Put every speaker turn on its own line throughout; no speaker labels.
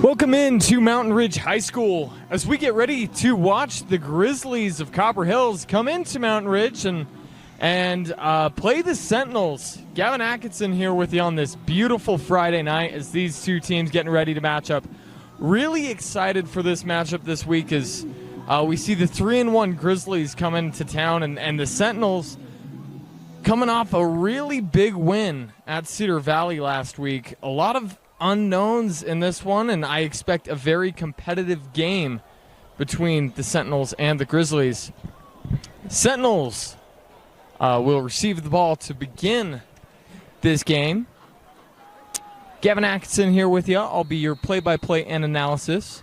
Welcome into Mountain Ridge High School as we get ready to watch the Grizzlies of Copper Hills come into Mountain Ridge and play the Sentinels. Gavin Atkinson here with you on this beautiful Friday night as these two teams getting ready to match up. Really excited for this matchup this week as we see the 3-1 Grizzlies come into town and the Sentinels coming off a really big win at Cedar Valley last week. A lot of unknowns in this one, and I expect a very competitive game between the Sentinels and the Grizzlies. Sentinels will receive the ball to begin this game. Gavin Atkinson here with you. I'll be your play-by-play and analysis.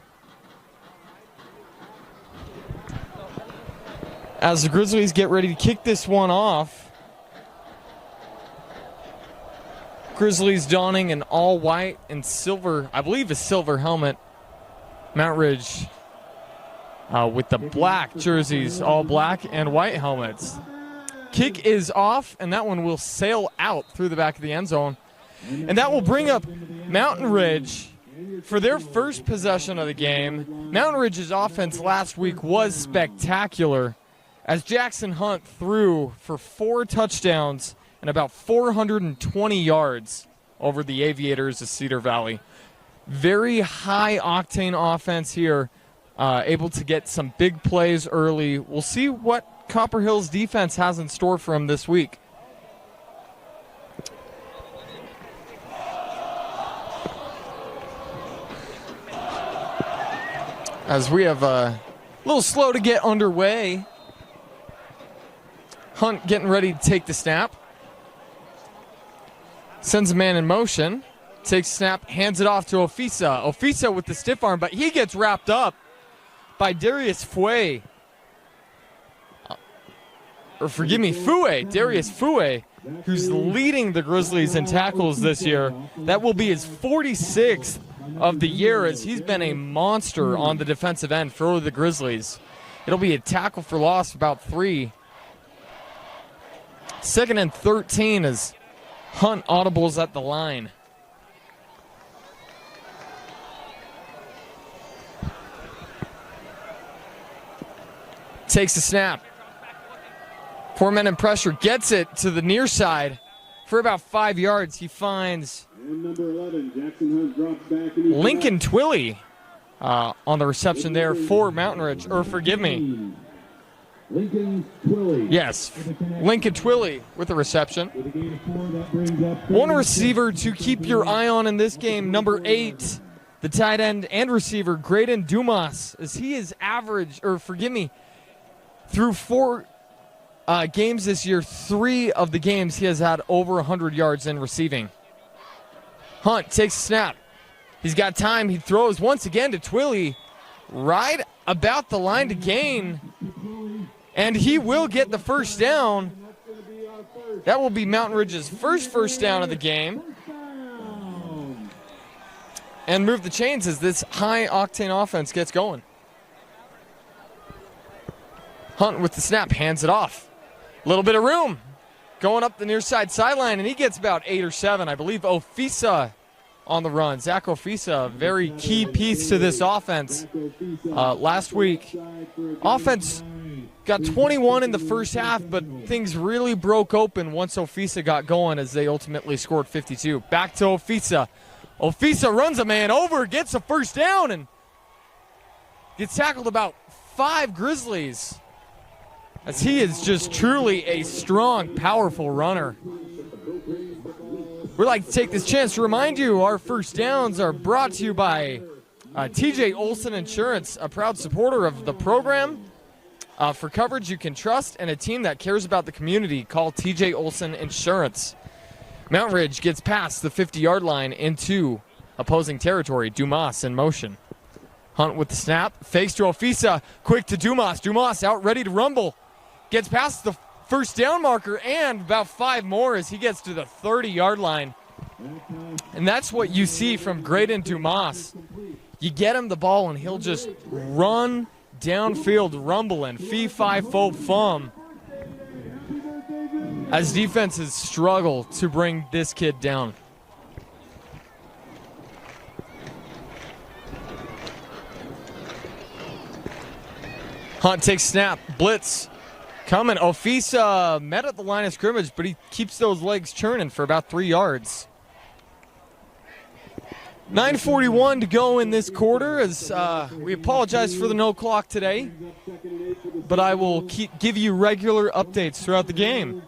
As the Grizzlies get ready to kick this one off, Grizzlies donning an all-white and silver, I believe a silver helmet. Mount Ridge with the black jerseys, all black and white helmets. Kick is off, and that one will sail out through the back of the end zone. And that will bring up Mountain Ridge for their first possession of the game. Mountain Ridge's offense last week was spectacular as Jackson Hunt threw for 4 touchdowns and about 420 yards over the Aviators of Cedar Valley. Very high-octane offense here, able to get some big plays early. We'll see what Copper Hills defense has in store for him this week. As we have a little slow to get underway. Hunt getting ready to take the snap. Sends a man in motion, takes a snap, hands it off to Ofisa. Ofisa with the stiff arm, but he gets wrapped up by Darius Fue. Darius Fue, who's leading the Grizzlies in tackles this year. That will be his 46th of the year as he's been a monster on the defensive end for the Grizzlies. It'll be a tackle for loss, about 3. 2nd and 13 as Hunt audibles at the line. Takes the snap. 4 men in pressure. Gets it to the near side for about 5 yards. He finds
number 11, Jackson Hunt drops back
Lincoln Twilley on the reception there for Mountain Ridge. Or forgive me.
Lincoln Twilley.
Yes, Lincoln Twilley with the reception. One receiver to keep your eye on in this game, number 8, the tight end and receiver, Graydon Dumas, as he is through 4 games this year, 3 of the games he has had over 100 yards in receiving. Hunt takes a snap. He's got time. He throws once again to Twilley, right about the line to gain. And he will get the first down. That will be Mountain Ridge's first down of the game. And move the chains as this high-octane offense gets going. Hunt with the snap, hands it off. A little bit of room. Going up the near side sideline, and he gets about 8 or 7. I believe Ofisa on the run. Zach Ofisa, a very key piece to this offense. Last week, offense got 21 in the first half, but things really broke open once Ofisa got going as they ultimately scored 52. Back to Ofisa. Ofisa runs a man over, gets a first down, and gets tackled about 5 Grizzlies as he is just truly a strong, powerful runner. We'd like to take this chance to remind you our first downs are brought to you by TJ Olson Insurance, a proud supporter of the program. For coverage you can trust and a team that cares about the community, call TJ Olson Insurance. Mount Ridge gets past the 50-yard line into opposing territory. Dumas in motion. Hunt with the snap. Fakes to Ofisa. Quick to Dumas. Dumas out ready to rumble. Gets past the first down marker and about 5 more as he gets to the 30-yard line. And that's what you see from Graydon Dumas. You get him the ball and he'll just run downfield rumbling, fee-fi-fo-fum, as defenses struggle to bring this kid down. Hunt takes snap, blitz, coming. Ofisa met at the line of scrimmage, but he keeps those legs churning for about 3 yards. 9:41 to go in this quarter as we apologize for the no clock today, but I will give you regular updates throughout the game.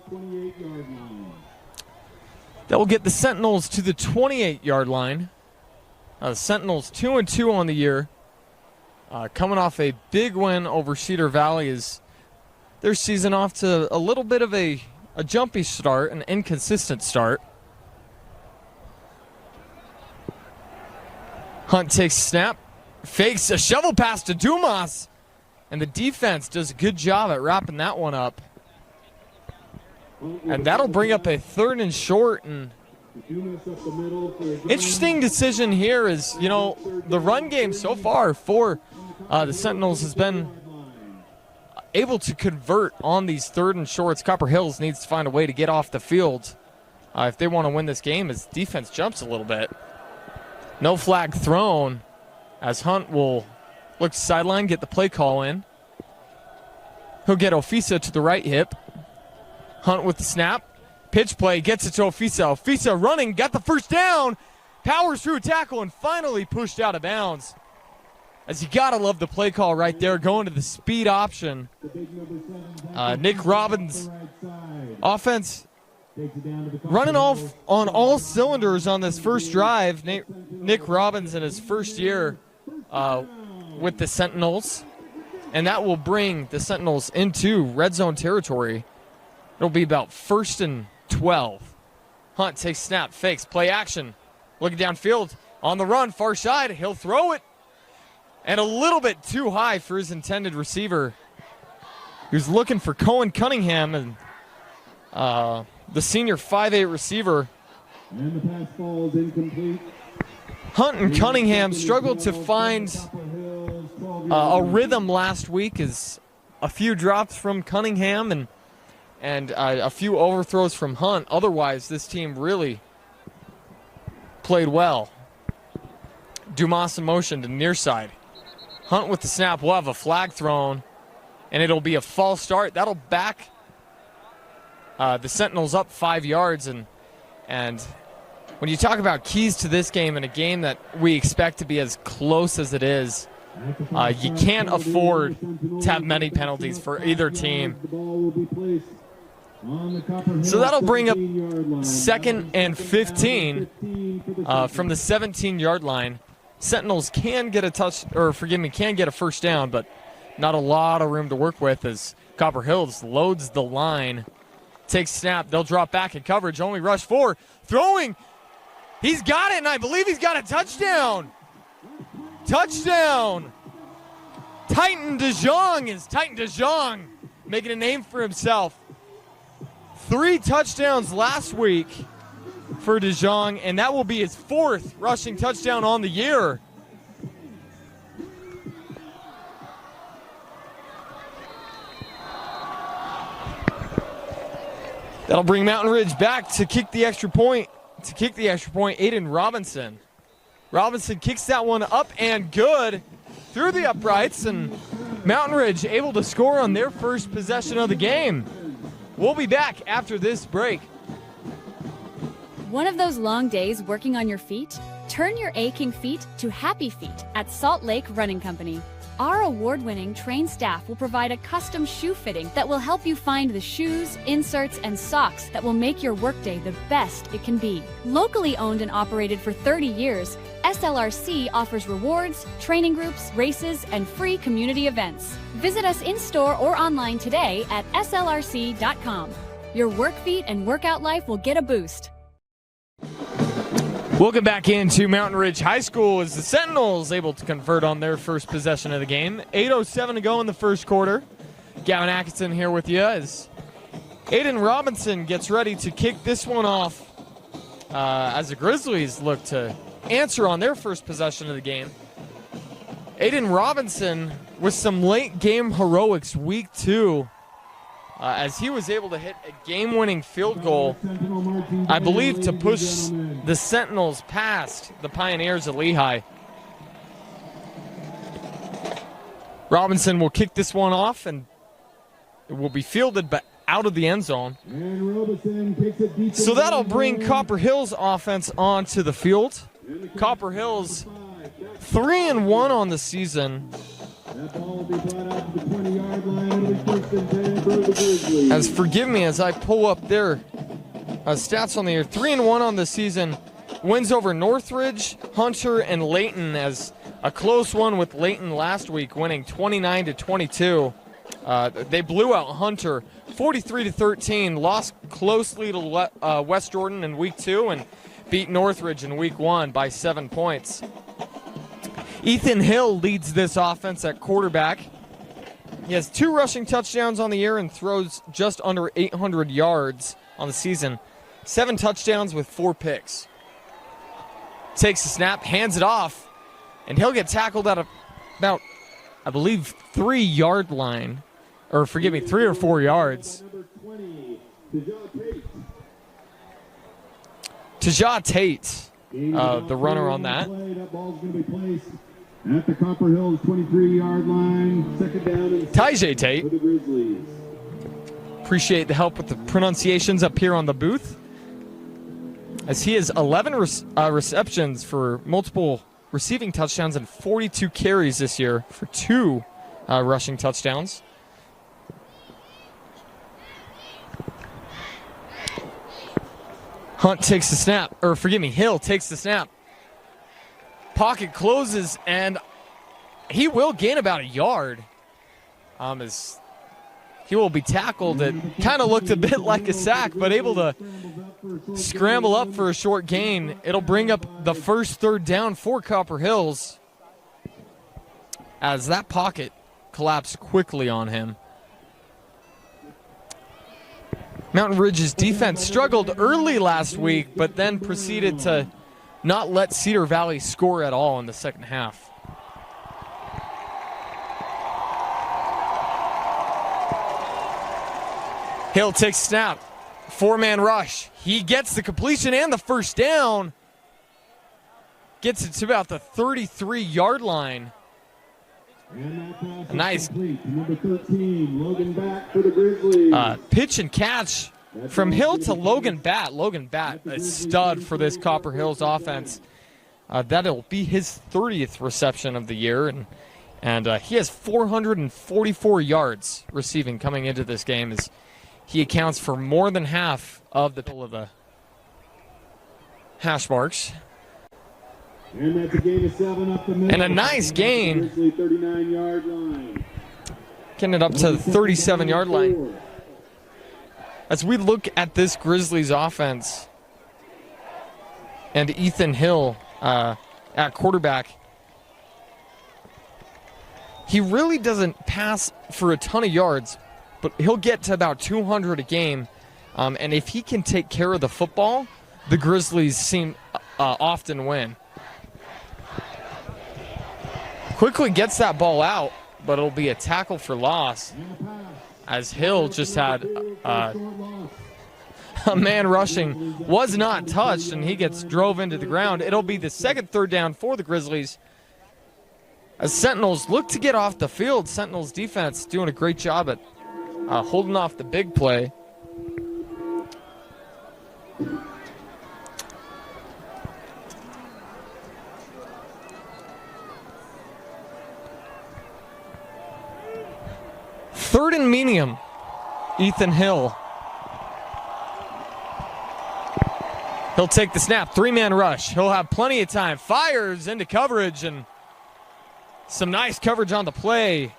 That will get the Sentinels to the 28-yard line. The Sentinels 2-2 on the year. Coming off a big win over Cedar Valley is their season off to a little bit of a jumpy start, an inconsistent start. Hunt takes snap, fakes a shovel pass to Dumas, and the defense does a good job at wrapping that one up. And that'll bring up a 3rd and short. And interesting decision here is, you know, the run game so far for the Sentinels has been able to convert on these 3rd and shorts. Copper Hills needs to find a way to get off the field if they want to win this game as defense jumps a little bit. No flag thrown as Hunt will look to sideline, get the play call in. He'll get Ofisa to the right hip. Hunt with the snap. Pitch play, gets it to Ofisa. Ofisa running, got the first down. Powers through a tackle and finally pushed out of bounds. As you gotta love the play call right there, going to the speed option. Nick Robbins' offense running off on all cylinders on this first drive. Nick Robbins in his first year with the Sentinels. And that will bring the Sentinels into red zone territory. It'll be about 1st and 12. Hunt takes snap, fakes, play action. Looking downfield, on the run, far side. He'll throw it. And a little bit too high for his intended receiver. He was looking for Cohen Cunningham, and the senior 5'8 receiver.
And the pass falls incomplete.
Hunt and Cunningham struggled to find a rhythm last week as a few drops from Cunningham and a few overthrows from Hunt. Otherwise, this team really played well. Dumas in motion to near side. Hunt with the snap will have a flag thrown, and it'll be a false start. That'll back the Sentinels up 5 yards. And when you talk about keys to this game and a game that we expect to be as close as it is, you can't afford to have many penalties for either team. So that'll bring up 2nd and 15 from the 17-yard line. Sentinels can get a first down, but not a lot of room to work with as Copper Hills loads the line. Takes snap, they'll drop back in coverage, only rush 4. Throwing, he's got it, and I believe he's got a touchdown. Touchdown! Titan DeJong making a name for himself. 3 touchdowns last week for DeJong, and that will be his 4th rushing touchdown on the year. That'll bring Mountain Ridge back to kick the extra point. Aiden Robinson. Robinson kicks that one up and good through the uprights, and Mountain Ridge able to score on their first possession of the game. We'll be back after this break.
One of those long days working on your feet? Turn your aching feet to happy feet at Salt Lake Running Company. Our award-winning trained staff will provide a custom shoe fitting that will help you find the shoes, inserts, and socks that will make your workday the best it can be. Locally owned and operated for 30 years, SLRC offers rewards, training groups, races, and free community events. Visit us in-store or online today at slrc.com. Your work feet and workout life will get a boost.
Welcome back into Mountain Ridge High School as the Sentinels able to convert on their first possession of the game. 8:07 to go in the first quarter. Gavin Atkinson here with you as Aiden Robinson gets ready to kick this one off as the Grizzlies look to answer on their first possession of the game. Aiden Robinson with some late game heroics week 2 as he was able to hit a game-winning field goal, I believe, to push the Sentinels past the Pioneers of Lehigh. Robinson will kick this one off, and it will be fielded but out of the end zone.
And Robinson kicks it deep.
So that'll bring Copper Hill's offense onto the field. Copper Hill's 3-1 on the season.
That ball will be brought out to the 20-yard line. It'll be first and 10 for the Grizzlies.
As forgive me as I pull up their stats on the year. 3-1 on the season. Wins over Northridge, Hunter, and Layton, as a close one with Layton last week, winning 29-22. They blew out Hunter 43-13, lost closely to West Jordan in week 2, and beat Northridge in week 1 by 7 points. Ethan Hill leads this offense at quarterback. He has 2 rushing touchdowns on the year and throws just under 800 yards on the season. 7 touchdowns with 4 picks. Takes the snap, hands it off, and he'll get tackled at about, I believe, 3-yard line. Or forgive me, 3 or 4 yards. Tajah Tate, the runner on that.
That ball's going to be placed at the Copper Hills 23-yard line. Second down and
Tajah Tate.
for the Grizzlies.
Appreciate the help with the pronunciations up here on the booth, as he has 11 receptions for multiple receiving touchdowns and 42 carries this year for 2 rushing touchdowns. Hunt takes the snap, or forgive me, Hill takes the snap. Pocket closes, and he will gain about 1 yard. As he will be tackled. It kind of looked a bit like a sack, but able to scramble up for a short gain. It'll bring up the first 3rd down for Copper Hills, as that pocket collapsed quickly on him. Mountain Ridge's defense struggled early last week, but then proceeded to not let Cedar Valley score at all in the second half. Hill takes snap. 4-man rush. He gets the completion and the first down. Gets it to about the 33-yard line. Nice
Number 13, Logan Batt for the Grizzlies.
Pitch and catch from Hill to Logan Batt. Logan Batt, a stud for this Copper Hills offense. That'll be his 30th reception of the year, and he has 444 yards receiving coming into this game, as he accounts for more than half of the hash marks.
And that's a gain of 7 up the middle.
And a nice gain.
39-yard line.
Getting it up to the 37-yard line. As we look at this Grizzlies offense and Ethan Hill at quarterback, he really doesn't pass for a ton of yards, but he'll get to about 200 a game. And if he can take care of the football, the Grizzlies often win. Quickly gets that ball out, but it'll be a tackle for loss, as Hill just had a man rushing, was not touched, and he gets drove into the ground. It'll be the second 3rd down for the Grizzlies, as Sentinels look to get off the field. Sentinels defense doing a great job at holding off the big play. Third and medium, Ethan Hill. He'll take the snap, 3-man rush. He'll have plenty of time, fires into coverage, and some nice coverage on the play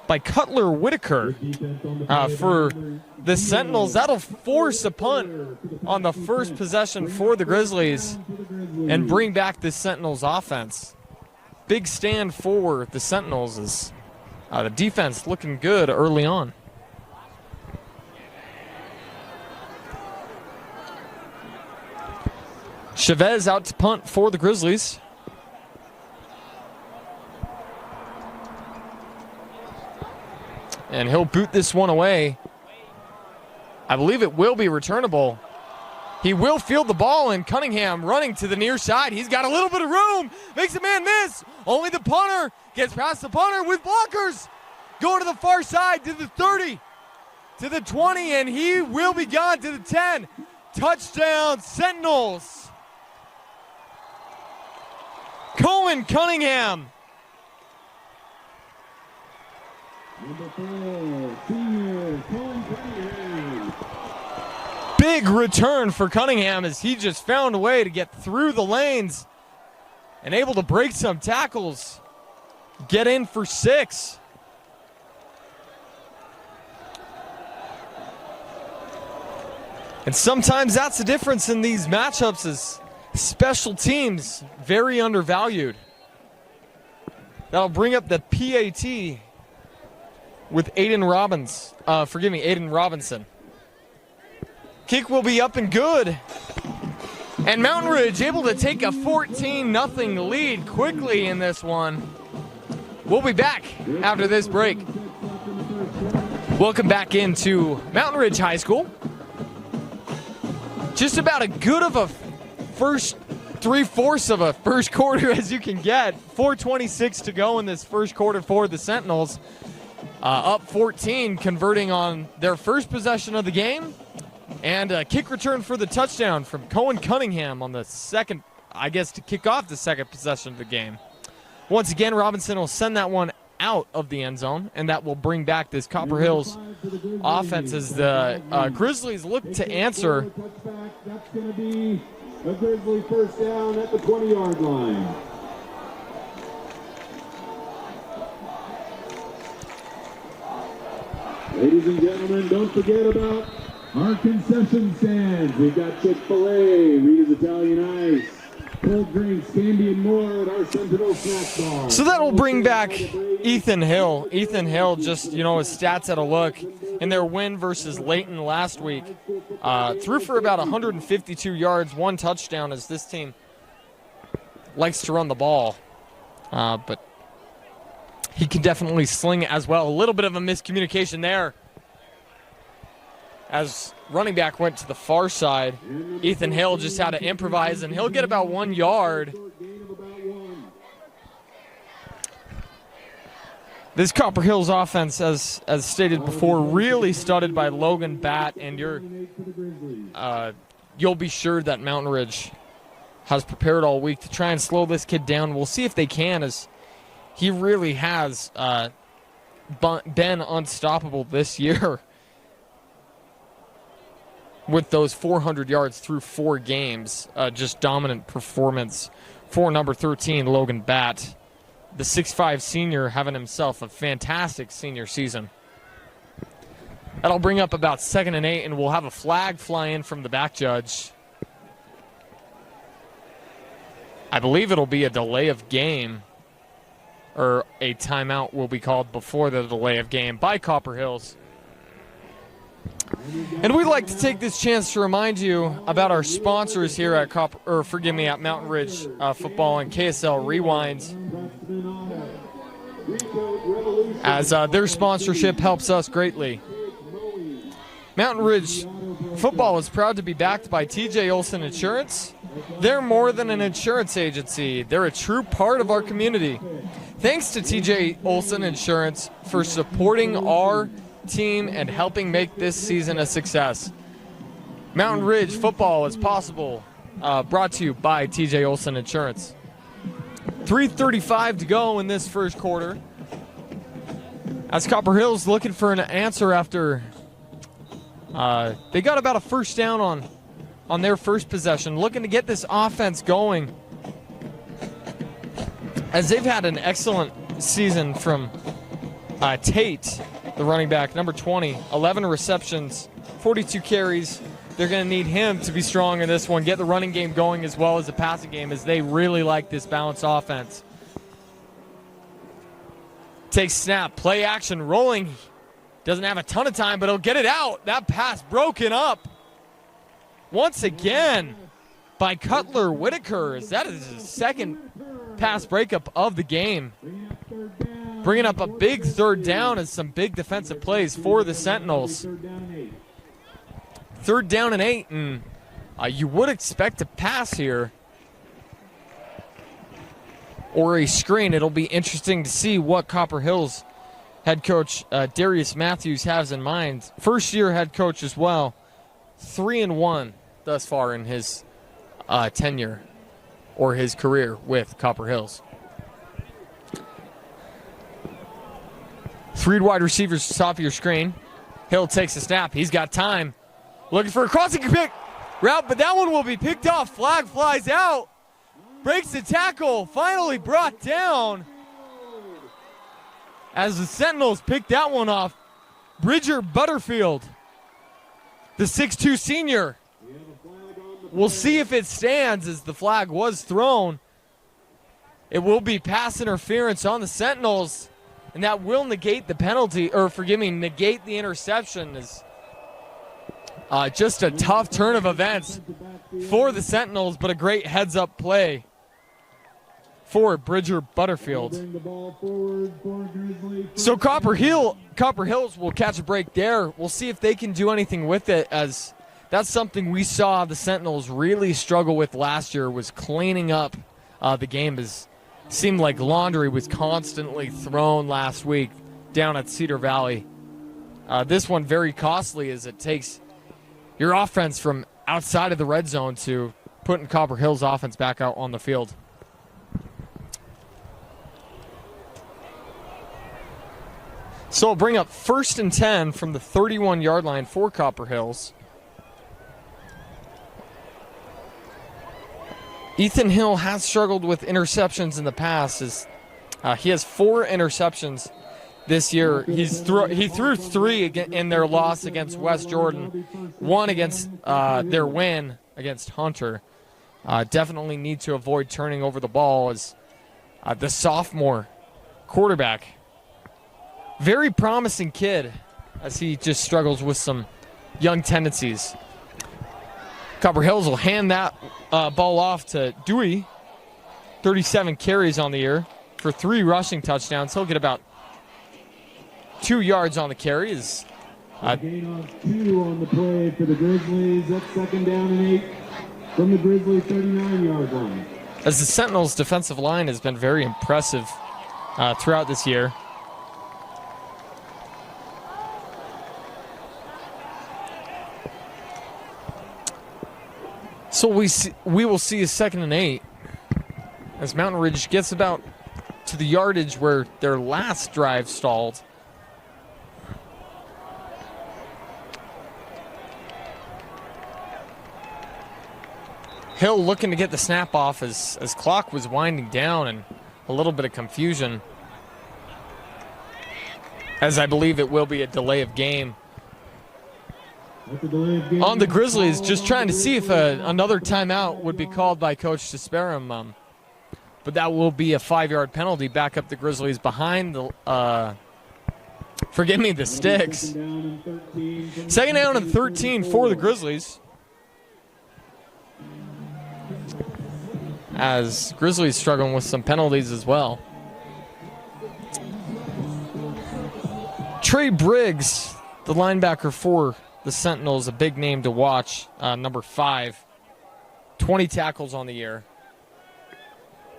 by Cutler Whitaker for the Sentinels. That'll force a punt on the first possession for the Grizzlies and bring back the Sentinels offense. Big stand for the Sentinels is the defense looking good early on. Chavez out to punt for the Grizzlies. And he'll boot this one away. I believe it will be returnable. He will field the ball, and Cunningham running to the near side. He's got a little bit of room. Makes a man miss. Only the punter gets past the punter with blockers. Going to the far side to the 30, to the 20, and he will be gone to the 10. Touchdown, Sentinels. Cohen Cunningham.
Number 4, senior Cohen Cunningham.
Big return for Cunningham as he just found a way to get through the lanes and able to break some tackles. Get in for 6. And sometimes that's the difference in these matchups, is special teams very undervalued. That'll bring up the PAT with Aiden Robinson. Kick will be up and good. And Mountain Ridge able to take a 14-0 lead quickly in this one. We'll be back after this break. Welcome back into Mountain Ridge High School. Just about as good of a first 3/4 of a first quarter as you can get. 4:26 to go in this first quarter for the Sentinels. Up 14, converting on their first possession of the game. And a kick return for the touchdown from Cohen Cunningham on the second, I guess, to kick off the second possession of the game. Once again, Robinson will send that one out of the end zone, and that will bring back this Copper Hills offense as the Grizzlies look to answer.
That's going to be a Grizzly first down at the 20-yard line. Ladies and gentlemen, don't forget about our concession stands. We've got Chick-fil-A, Rita's Italian Ice, cold drinks, candy, and more at our Sentinel snack bar.
So that'll bring back Ethan Hill. Ethan Hill, just, his stats at a look. In their win versus Layton last week, threw for about 152 yards, 1 touchdown, as this team likes to run the ball. But he can definitely sling it as well. A little bit of a miscommunication there, as running back went to the far side. Ethan Hill just had to improvise, and he'll get about 1 yard. This Copper Hills offense, as stated before, really studded by Logan Batt, and you'll be sure that Mountain Ridge has prepared all week to try and slow this kid down. We'll see if they can, as he really has been unstoppable this year with those 400 yards through 4 games. Just dominant performance for number 13, Logan Batt. The 6'5 senior having himself a fantastic senior season. That'll bring up about 2nd and 8, and we'll have a flag fly in from the back judge. I believe it'll be a delay of game, or a timeout will be called before the delay of game by Copper Hills. And we'd like to take this chance to remind you about our sponsors here at Mountain Ridge Football and KSL Rewind, as their sponsorship helps us greatly. Mountain Ridge Football is proud to be backed by TJ Olson Insurance. They're more than an insurance agency. They're a true part of our community. Thanks to TJ Olson Insurance for supporting our team and helping make this season a success. Mountain Ridge Football is possible, brought to you by TJ Olson Insurance. 3:35 to go in this first quarter, as Copper Hills looking for an answer after they got about a first down on their first possession, looking to get this offense going, as they've had an excellent season from Tate, the running back, number 20, 11 receptions, 42 carries. They're going to need him to be strong in this one, get the running game going as well as the passing game, as they really like this balanced offense. Takes snap, play action, rolling. Doesn't have a ton of time, but he'll get it out. That pass broken up once again by Cutler Whitaker, as that is his second pass breakup of the game. Bringing up a big 3rd down and some big defensive plays for the Sentinels. 3rd down and 8, and You would expect a pass here or a screen. It'll be interesting to see what Copper Hills head coach Darius Matthews has in mind. First-year head coach as well. 3-1 thus far in his tenure or his career with Copper Hills. 3 wide receivers top of your screen. Hill takes a snap. He's got time. Looking for a crossing pick route, but that one will be picked off. Flag flies out. Breaks the tackle. Finally brought down. As the Sentinels pick that one off. Bridger Butterfield, the 6'2 senior. We'll see if it stands as the flag was thrown. It will be pass interference on the Sentinels, and that will negate the penalty, or forgive me, negate the interception. Is just a tough turn of events for the Sentinels, but a great heads-up play for Bridger Butterfield. So Copper Hills will catch a break there. We'll see if they can do anything with it, as that's something we saw the Sentinels really struggle with last year, was cleaning up the game. As seemed like laundry was constantly thrown last week down at Cedar Valley. This one very costly, as it takes your offense from outside of the red zone to putting Copper Hills offense back out on the field. So we'll bring up 1st and 10 from the 31-yard line for Copper Hills. Ethan Hill has struggled with interceptions in the past. As he has 4 interceptions this year. He threw 3 in their loss against West Jordan, 1 against their win against Hunter. Definitely need to avoid turning over the ball, as the sophomore quarterback, very promising kid, as he just struggles with some young tendencies. Copper Hills will hand that ball off to Dewey. 37 carries on the year for 3 rushing touchdowns. He'll get about 2 yards on the carry.
Gain of 2 on the play for the Grizzlies. That's 2nd down and 8 from the Grizzlies 39-yard line.
As the Sentinels' defensive line has been very impressive throughout this year. So we will see a 2nd and 8 as Mountain Ridge gets about to the yardage where their last drive stalled. Hill looking to get the snap off as clock was winding down, and a little bit of confusion, as I believe it will be a delay of game on the Grizzlies, just trying to see if another timeout would be called by Coach Desperum. But that will be a 5-yard penalty. Back up the Grizzlies behind the, the sticks. 2nd down and 13 for the Grizzlies. As Grizzlies struggling with some penalties as well. Trey Briggs, the linebacker for the Sentinels, a big name to watch, number 5. 20 tackles on the year.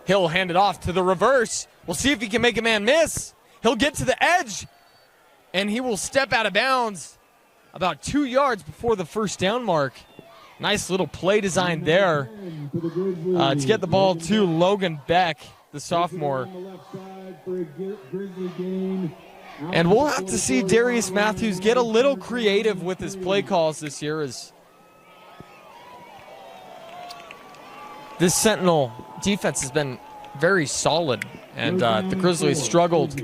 He'll hand it off to the reverse. We'll see if he can make a man miss. He'll get to the edge, and he will step out of bounds about 2 yards before the 1st down mark. Nice little play design there to get the ball to Logan Beck, the sophomore. And we'll have to see Darius Matthews get a little creative with his play calls this year, as this Sentinel defense has been very solid, and the Grizzlies struggled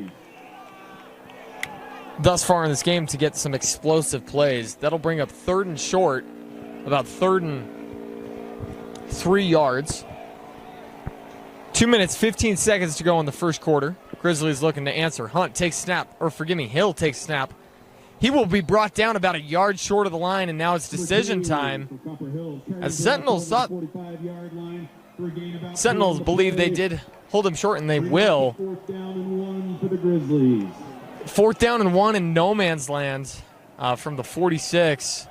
thus far in this game to get some explosive plays. That'll bring up 3rd and short, about 3rd and 3 yards. 2 minutes, 15 seconds to go in the 1st quarter. Grizzlies looking to answer. Hunt takes snap, Hill takes snap. He will be brought down about a yard short of the line, and now it's decision time. As Sentinels believe they did hold him short, and they will.
4th down and 1 for the Grizzlies.
4th down and 1 in no man's land from the 46.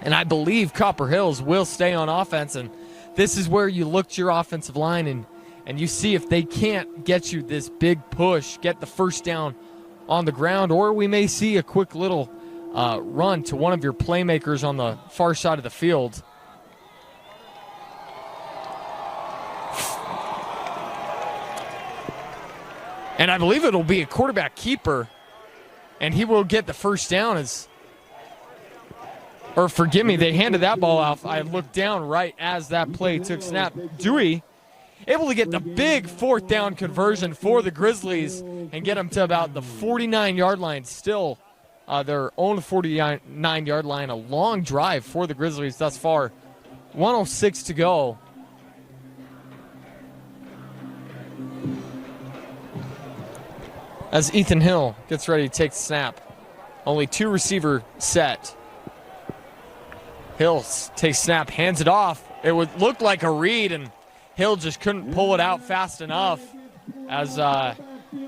And I believe Copper Hills will stay on offense, and this is where you look to your offensive line and you see if they can't get you this big push, get the first down on the ground, or we may see a quick little run to one of your playmakers on the far side of the field. And I believe it'll be a quarterback keeper, and he will get the first down or forgive me, they handed that ball off. I looked down right as that play took snap. Dewey able to get the big fourth down conversion for the Grizzlies and get them to about the 49-yard line. Still their own 49-yard line. A long drive for the Grizzlies thus far. 1:06 to go. As Ethan Hill gets ready to take the snap. Only 2 receiver set. Hill takes snap, hands it off. It would look like a read, and Hill just couldn't pull it out fast enough. As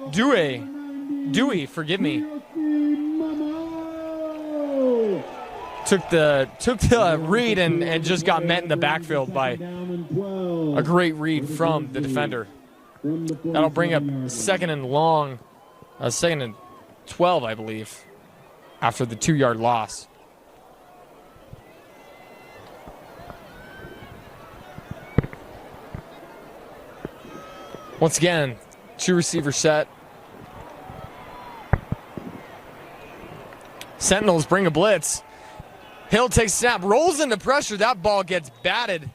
Dewey, forgive me, took the read and just got met in the backfield by a great read from the defender. That'll bring up second and 12, I believe, after the 2-yard loss. Once again, 2 receiver set. Sentinels bring a blitz. Hill takes snap, rolls into pressure. That ball gets batted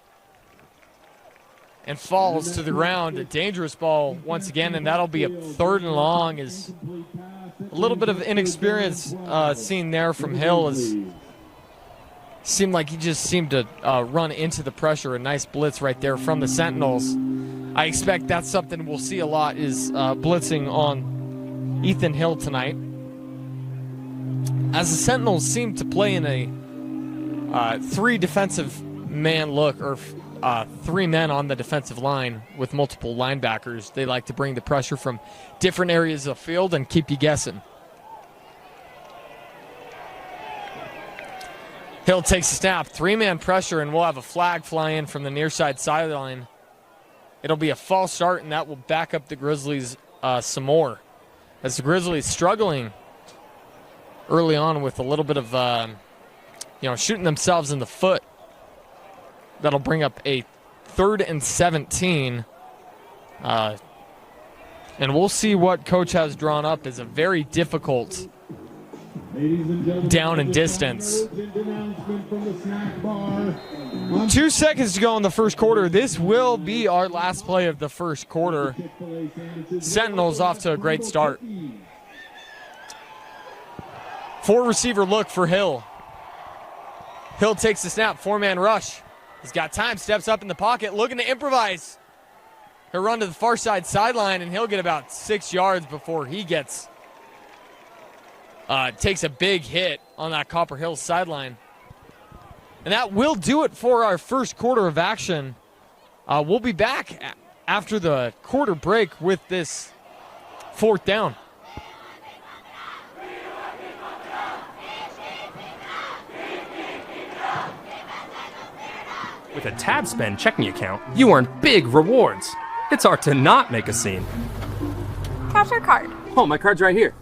and falls to the ground. A dangerous ball once again, and that'll be a 3rd and long. Is a little bit of inexperience seen there from Hill. As seemed like he just seemed to run into the pressure. A nice blitz right there from the Sentinels. I expect that's something we'll see a lot, is blitzing on Ethan Hill tonight. As the Sentinels seem to play in a 3 defensive man look, or 3 men on the defensive line with multiple linebackers. They like to bring the pressure from different areas of the field and keep you guessing. Hill takes a snap, 3-man pressure, and we'll have a flag fly in from the near side sideline. It'll be a false start, and that will back up the Grizzlies some more. As the Grizzlies struggling early on with a little bit of, shooting themselves in the foot. That'll bring up a 3rd and 17. And we'll see what Coach has drawn up as a very difficult down and distance. 2 seconds to go in the first quarter. This will be our last play of the first quarter. Sentinels off to a great start. 4 receiver look for Hill. Hill takes the snap, 4-man rush. He's got time, steps up in the pocket, looking to improvise. He'll run to the far side sideline, and he'll get about 6 yards before he gets takes a big hit on that Copper Hills sideline. And that will do it for our first quarter of action. We'll be back after the quarter break with this 4th down.
With a Tab Spend checking account, you earn big rewards. It's hard to not make a scene.
Cash or card?
Oh, my card's right here.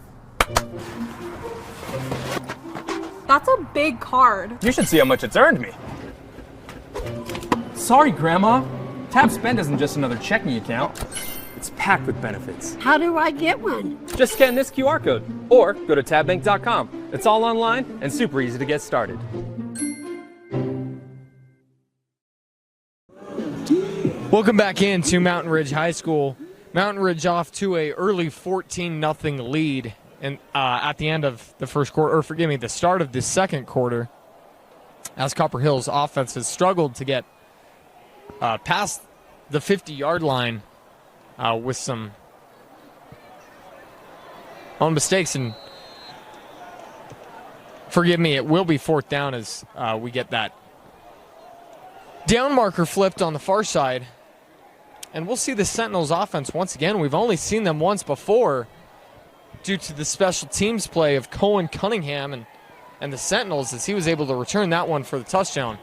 That's a big card.
You should see how much it's earned me. Sorry, Grandma. Tab Spend isn't just another checking account. It's packed with benefits.
How do I get one?
Just scan this QR code or go to tabbank.com. It's all online and super easy to get started.
Welcome back into Mountain Ridge High School. Mountain Ridge off to a early 14-0 lead at the end of the first quarter, or forgive me, the start of the second quarter, as Copper Hills offense has struggled to get past the 50-yard line with some own mistakes. And forgive me, it will be 4th down as we get that down marker flipped on the far side. And we'll see the Sentinels offense once again. We've only seen them once before due to the special teams play of Cohen Cunningham. And and the Sentinels as he was able to return that one for the touchdown.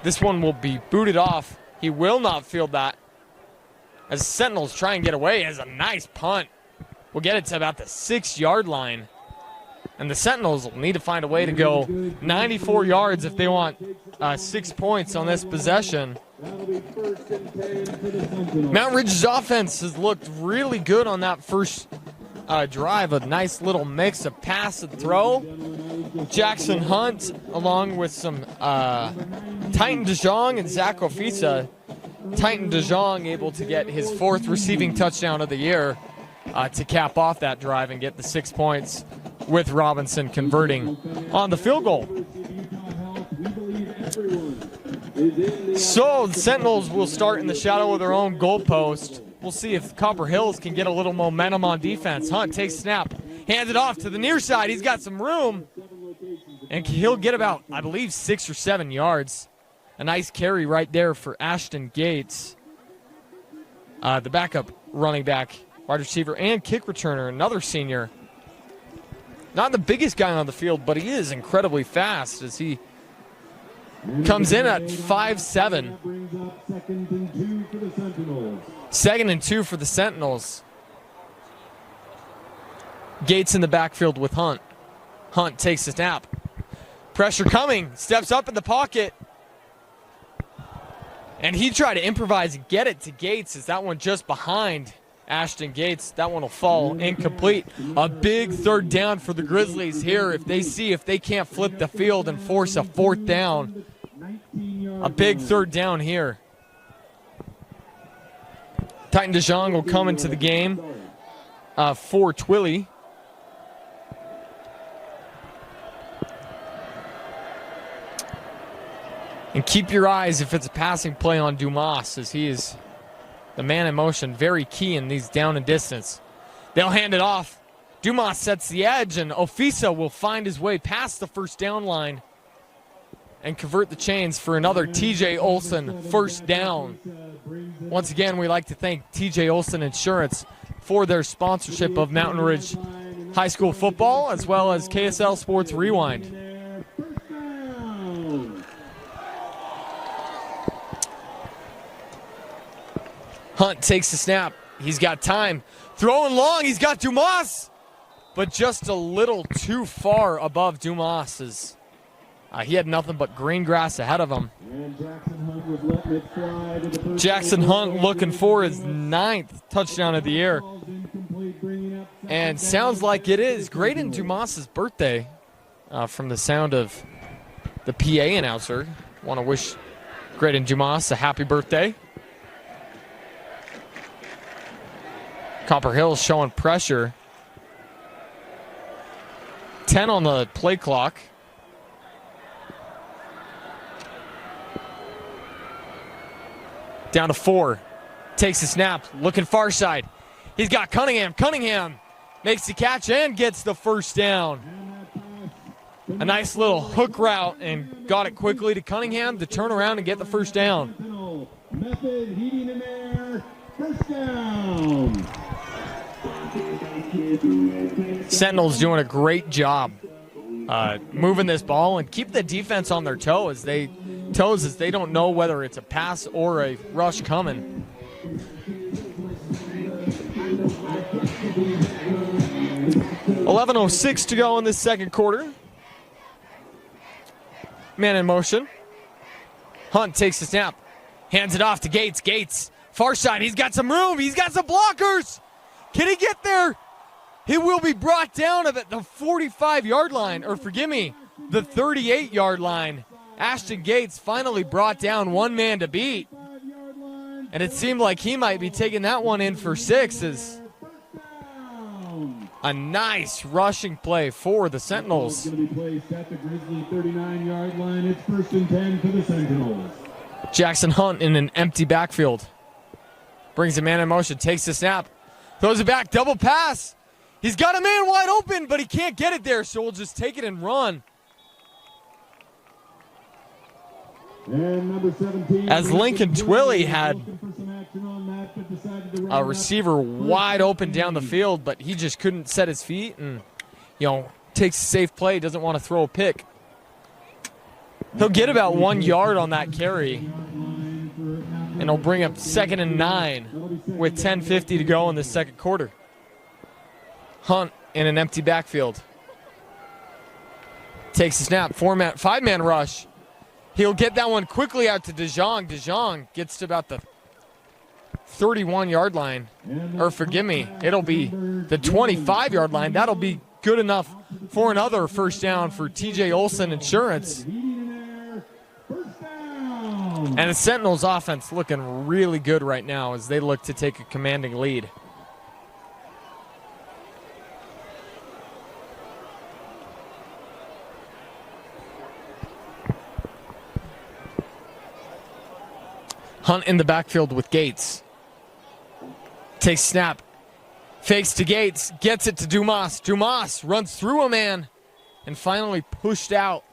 This one will be booted off. He will not field that. As the Sentinels try and get away, as a nice punt. We'll get it to about the 6-yard line. And the Sentinels will need to find a way to go 94 yards if they want 6 points on this possession. Mount Ridge's offense has looked really good on that first drive. A nice little mix of pass and throw. Jackson Hunt, along with some Titan DeJong and Zach Ofisa. Titan DeJong able to get his 4th receiving touchdown of the year to cap off that drive and get the 6 points, with Robinson converting on the field goal. So the Sentinels will start in the shadow of their own goalpost. We'll see if Copper Hills can get a little momentum on defense. Hunt takes snap, hands it off to the near side. He's got some room, and he'll get about, I believe, 6 or 7 yards. A nice carry right there for Ashton Gates, the backup running back, wide receiver, and kick returner, another senior. Not the biggest guy on the field, but he is incredibly fast as he comes in at 5'7". 2nd and 2 for the Sentinels. Gates in the backfield with Hunt. Hunt takes a snap. Pressure coming. Steps up in the pocket. And he tried to improvise and get it to Gates. Is that one just behind Ashton Gates? That one will fall incomplete. A big 3rd down for the Grizzlies here if they can't flip the field and force a 4th down. A big 3rd down here. Titan DeJong will come into the game for Twilly. And keep your eyes if it's a passing play on Dumas, as he is the man in motion, very key in these down and distance. They'll hand it off. Dumas sets the edge, and Ofisa will find his way past the 1st down line and convert the chains for another TJ Olson 1st down. Once again, we like to thank TJ Olson Insurance for their sponsorship of Mountain Ridge High School football, as well as KSL Sports Rewind. Hunt takes the snap. He's got time. Throwing long. He's got Dumas, but just a little too far above Dumas. He had nothing but green grass ahead of him. Jackson Hunt looking for his 9th touchdown of the year. And sounds like it is Graydon Dumas' birthday from the sound of the PA announcer. Want to wish Graydon Dumas a happy birthday. Copper Hills showing pressure. 10 on the play clock. Down to 4. Takes the snap. Looking far side. He's got Cunningham. Cunningham makes the catch and gets the 1st down. A nice little hook route and got it quickly to Cunningham to turn around and get the 1st down.
Method heating and air. 1st down.
Sentinels doing a great job moving this ball and keep the defense on their toes. They don't know whether it's a pass or a rush coming. .11:06 to go in this 2nd quarter. Man in motion. Hunt takes the snap. Hands it off to Gates. Gates, far side. He's got some room. He's got some blockers. Can he get there? He will be brought down at the 45-yard line, or forgive me, the 38-yard line. Ashton Gates finally brought down one man to beat. And it seemed like he might be taking that one in for 6. As a nice rushing play for the Sentinels.
It's going to be placed at the Grizzly 39-yard line. It's 1st and 10 for the Sentinels.
Jackson Hunt in an empty backfield. Brings a man in motion, takes the snap, throws it back, double pass. He's got a man wide open, but he can't get it there, so we'll just take it and run.
And number 17,
as Lincoln Twilly had a receiver wide open down the field, but he just couldn't set his feet and, takes a safe play, doesn't want to throw a pick. He'll get about 1 yard on that carry. And he'll bring up 2nd and 9 with 10:50 to go in the second quarter. Hunt in an empty backfield. Takes a snap, 5-man rush. He'll get that one quickly out to DeJong. DeJong gets to about the 31-yard line. Or forgive me, it'll be the 25-yard line. That'll be good enough for another first down for TJ Olson Insurance. And the Sentinels offense looking really good right now as they look to take a commanding lead. Hunt in the backfield with Gates. Takes snap. Fakes to Gates. Gets it to Dumas. Dumas runs through a man and finally pushed out.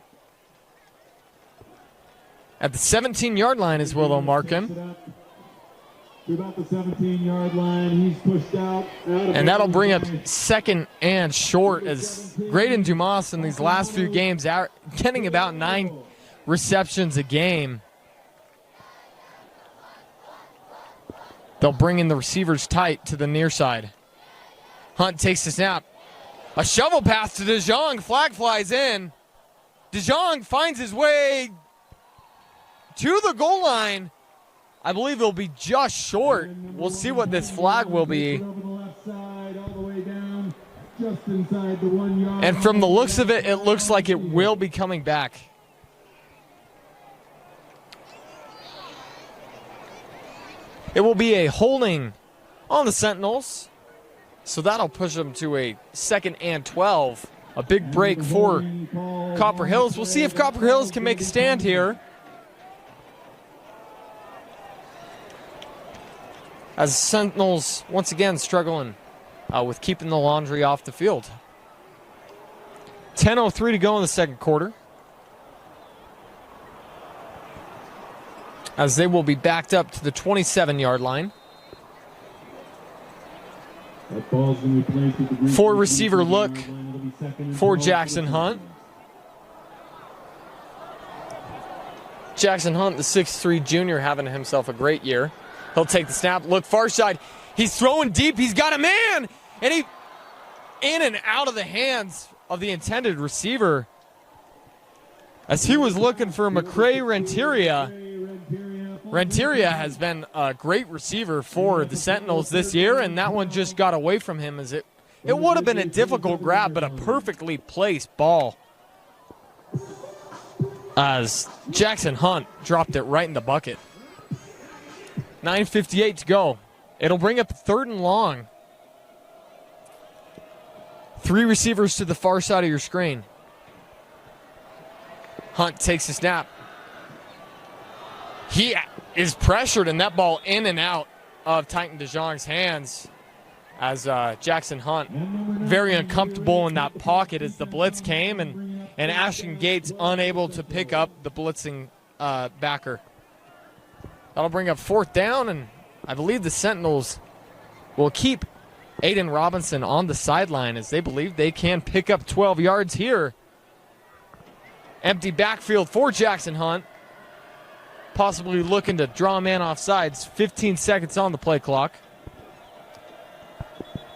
At the 17-yard line is where they'll mark him.
To about the 17-yard line, he's pushed out.
And that'll bring up 2nd and short as Graydon Dumas in these last few games out getting about 9 receptions a game. They'll bring in the receivers tight to the near side. Hunt takes the snap. A shovel pass to DeJong. Flag flies in. DeJong finds his way to the goal line. I believe it'll be just short. We'll see what this flag will be. And from the looks of it, it looks like it will be coming back. It will be a holding on the Sentinels. So that'll push them to a 2nd and 12. A big break for Copper Hills. We'll see if Copper Hills can make a stand here. As the Sentinels, once again, struggling with keeping the laundry off the field. 10:03 to go in the second quarter. As they will be backed up to the 27-yard line. Four receiver look for Jackson Hunt. Jackson Hunt, the 6'3 junior, having himself a great year. He'll take the snap, look far side. He's throwing deep. He's got a man. And he in and out of the hands of the intended receiver. As he was looking for McCray Renteria. Renteria has been a great receiver for the Sentinels this year, and that one just got away from him as it would have been a difficult grab, but a perfectly placed ball. As Jackson Hunt dropped it right in the bucket. 9:58 to go. It'll bring up 3rd and long. 3 receivers to the far side of your screen. Hunt takes the snap. He is pressured, and that ball in and out of Titan DeJong's hands as Jackson Hunt very uncomfortable in that pocket as the blitz came, and Ashton Gates unable to pick up the blitzing backer. That'll bring up 4th down, and I believe the Sentinels will keep Aiden Robinson on the sideline as they believe they can pick up 12 yards here. Empty backfield for Jackson Hunt. Possibly looking to draw a man off sides. 15 seconds on the play clock.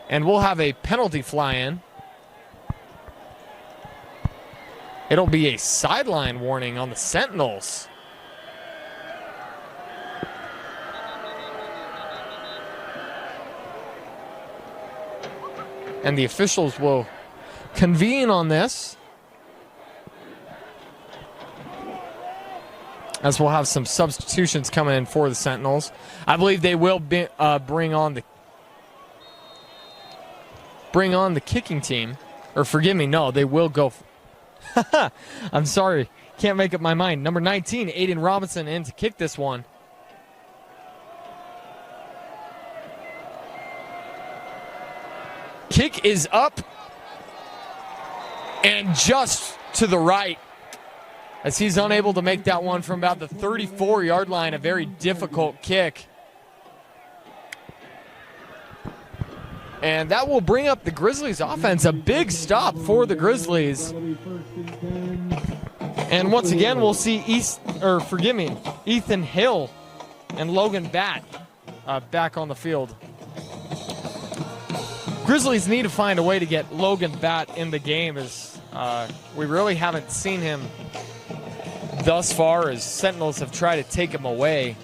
And we'll have a penalty fly in. It'll be a sideline warning on the Sentinels. And the officials will convene on this, as we'll have some substitutions coming in for the Sentinels. I believe they will bring on the kicking team. Or forgive me, no, they will go. I'm sorry, can't make up my mind. Number 19, Aiden Robinson, in to kick this one. Kick is up and just to the right, as he's unable to make that one from about the 34-yard line. A very difficult kick. And that will bring up the Grizzlies offense. A big stop for the Grizzlies. And once again, we'll see Ethan Hill and Logan Batt back on the field. Grizzlies need to find a way to get Logan Batt in the game, as we really haven't seen him thus far, as Sentinels have tried to take him away.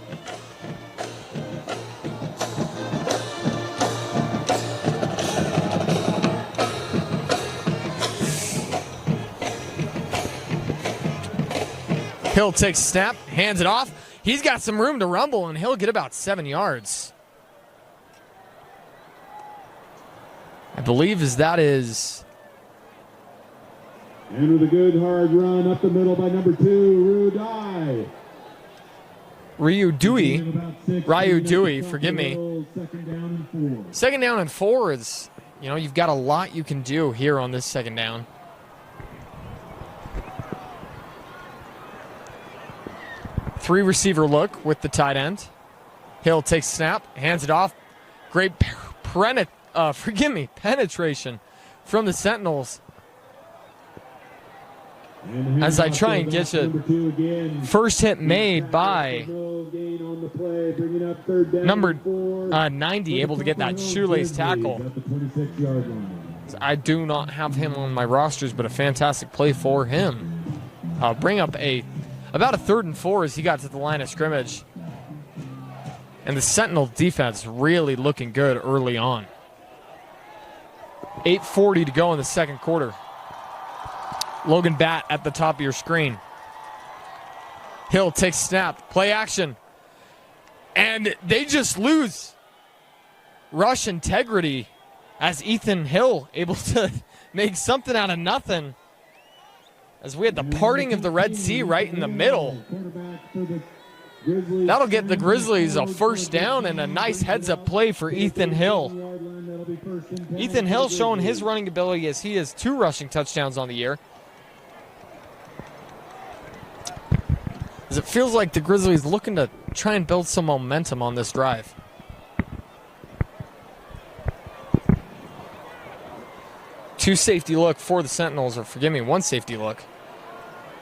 Hill takes a snap, hands it off. He's got some room to rumble, and he'll get about 7 yards. I believe that is.
And with a good hard run up the middle by number 2,
Ryu Dewey, forgive me. Second down and 4 is, you've got a lot you can do here on this second down. Three receiver look with the tight end. Hill takes snap, hands it off. Great penetration from the Sentinels. As I try and get you. First hit made by number 90, able to get that shoelace tackle. I do not have him on my rosters, but a fantastic play for him. Bring up about a 3rd and 4 as he got to the line of scrimmage. And the Sentinel defense really looking good early on. 8:40 to go in the second quarter. Logan Batt at the top of your screen. Hill takes snap, play action. And they just lose rush integrity as Ethan Hill able to make something out of nothing. As we had the parting of the Red Sea right in the middle. That'll get the Grizzlies a first down and a nice heads-up play for Ethan Hill. Ethan Hill showing his running ability as he has 2 rushing touchdowns on the year. As it feels like the Grizzlies looking to try and build some momentum on this drive. Two safety look for the Sentinels, or forgive me, 1 safety look.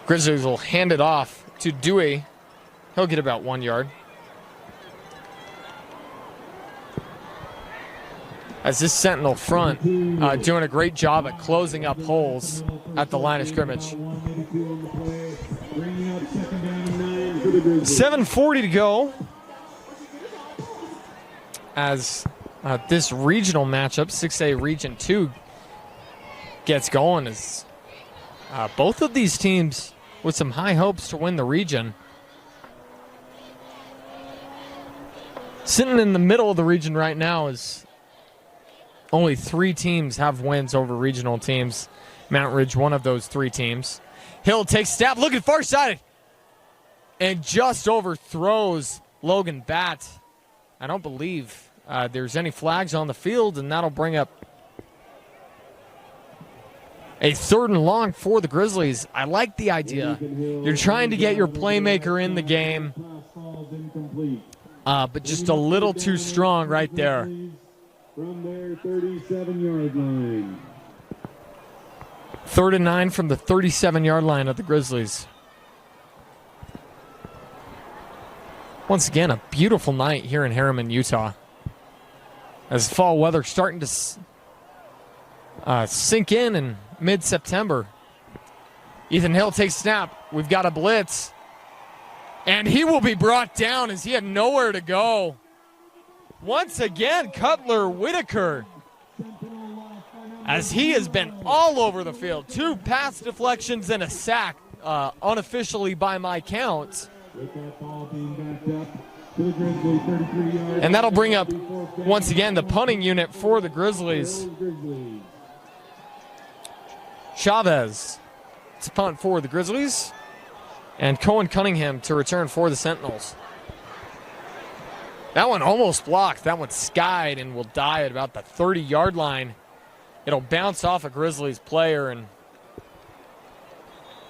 Grizzlies will hand it off to Dewey. He'll get about 1 yard. As this Sentinel front doing a great job at closing up holes at the line of scrimmage. 7:40 to go. As this regional matchup, 6A Region 2, gets going, as both of these teams with some high hopes to win the region. Sitting in the middle of the region right now is only 3 teams have wins over regional teams. Mount Ridge, one of those 3 teams. Hill takes snap, looking far side, and just overthrows Logan Batt. I don't believe there's any flags on the field, and that'll bring up a 3rd and long for the Grizzlies. I like the idea. You're trying to get your playmaker in the game, but just a little too strong right there.
From their 37-yard line.
3rd and 9 from the 37-yard line of the Grizzlies. Once again, a beautiful night here in Harriman, Utah. As fall weather starting to sink in mid-September. Ethan Hill takes snap. We've got a blitz. And he will be brought down as he had nowhere to go. Once again, Cutler Whitaker, as he has been all over the field. 2 pass deflections and a sack, unofficially by my count. And that'll bring up, once again, the punting unit for the Grizzlies. Chavez to punt for the Grizzlies. And Cohen Cunningham to return for the Sentinels. That one almost blocked. That one skied and will die at about the 30-yard line. It'll bounce off a Grizzlies player and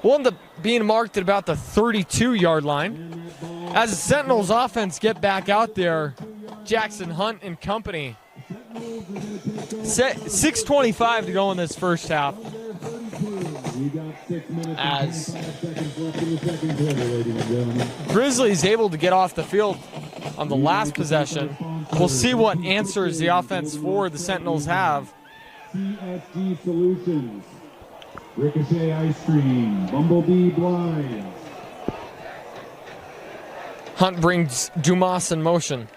will end up being marked at about the 32-yard line. As the Sentinels offense get back out there, Jackson Hunt and company. 6:25 to go in this first half.
We got 6 minutes
As
and 25 seconds left in the second quarter, ladies and gentlemen.
Grizzlies able to get off the field on the last possession. We'll see what answers the offense for the Sentinels have.
CSG Solutions, Ricochet Ice Cream, Bumblebee Blinds.
Hunt brings Dumas in motion.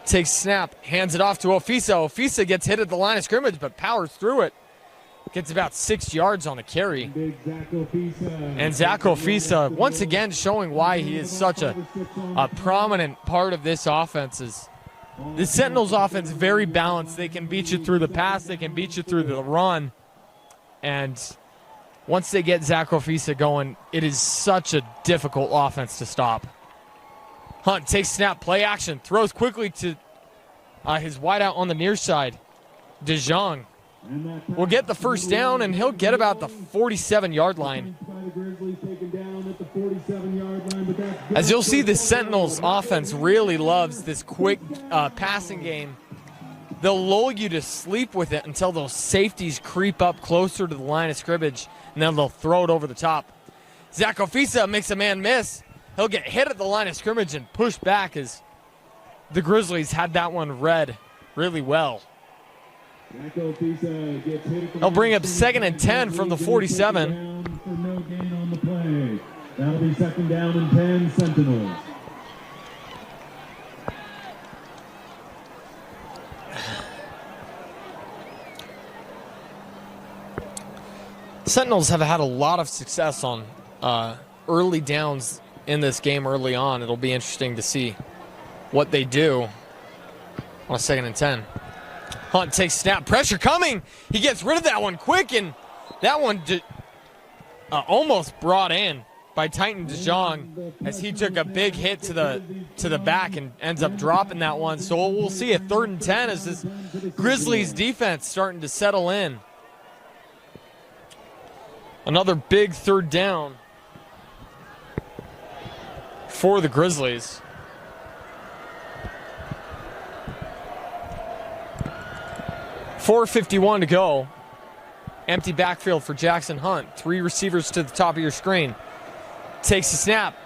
Takes snap, hands it off to Ofisa. Ofisa gets hit at the line of scrimmage, but powers through it. Gets about 6 yards on the carry. And Zach Ofisa, once again, showing why he is such a prominent part of this offense. Is the Sentinels offense very balanced. They can beat you through the pass. They can beat you through the run. And once they get Zach Ofisa going, it is such a difficult offense to stop. Hunt takes snap, play action, throws quickly to his wideout on the near side. DeJong will get the first down, and he'll get about the 47-yard line. As you'll see, the Sentinels offense really loves this quick passing game. They'll lull you to sleep with it until those safeties creep up closer to the line of scrimmage, and then they'll throw it over the top. Zach Ofisa makes a man miss. He'll get hit at the line of scrimmage and pushed back as the Grizzlies had that one read really well. They'll bring up 2nd and 10 from the 47.
No gain on the play. That'll be 2nd down and 10, Sentinels.
Sentinels have had a lot of success on early downs in this game early on. It'll be interesting to see what they do on 2nd and 10. Hunt takes snap, pressure coming. He gets rid of that one quick, and that one almost brought in by Titan DeJong as he took a big hit to the back and ends up dropping that one. So we'll see a 3rd and 10 as this Grizzlies defense starting to settle in. Another big 3rd down for the Grizzlies. .451 to go. Empty backfield for Jackson Hunt. 3 receivers to the top of your screen. Takes a snap.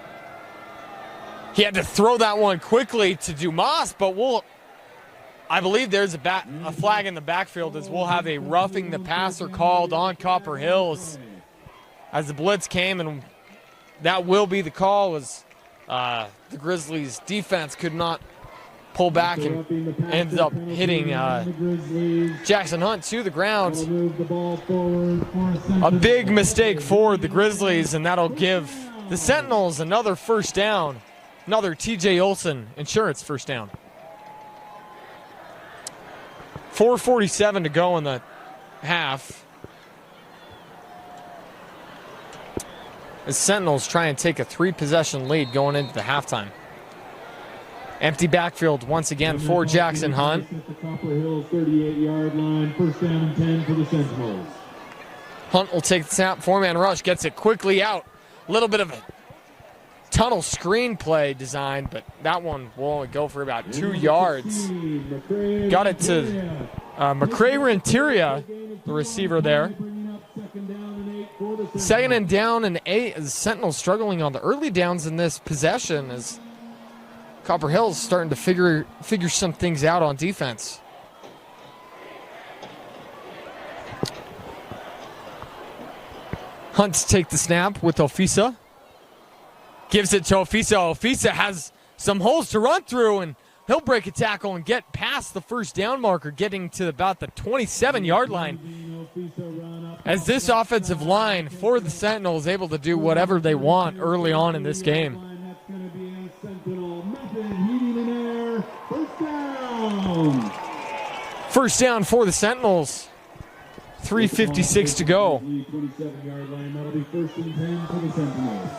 He had to throw that one quickly to Dumas, but I believe there's a flag in the backfield as we'll have a roughing the passer called on Copper Hills as the blitz came, and that will be the call as the Grizzlies defense could not pull back and ended up hitting Jackson Hunt to the ground. A big mistake for the Grizzlies, and that'll give the Sentinels another first down. Another TJ Olson insurance first down. 4:47 to go in the half. The Sentinels try and take a 3-possession lead going into the halftime. Empty backfield once again for Jackson Hunt.
At the Copper Hills 38-yard line, 1st down and 10 for the Sentinels.
Hunt will take the snap, 4-man rush, gets it quickly out. A little bit of a tunnel screen play design, but that one will only go for about 2 yards. Got it to McCray Renteria, the receiver there. 2nd and down and 8. The Sentinels struggling on the early downs in this possession as Copper Hills starting to figure some things out on defense. Hunt to take the snap with Ofisa. Gives it to Ofisa. Ofisa has some holes to run through, and he'll break a tackle and get past the first down marker, getting to about the 27-yard line. As this offensive line for the Sentinels is able to do whatever they want early on in this game. First down for the Sentinels. 3:56 to go.
27-yard line, that'll be 1st and 10 for the Sentinels.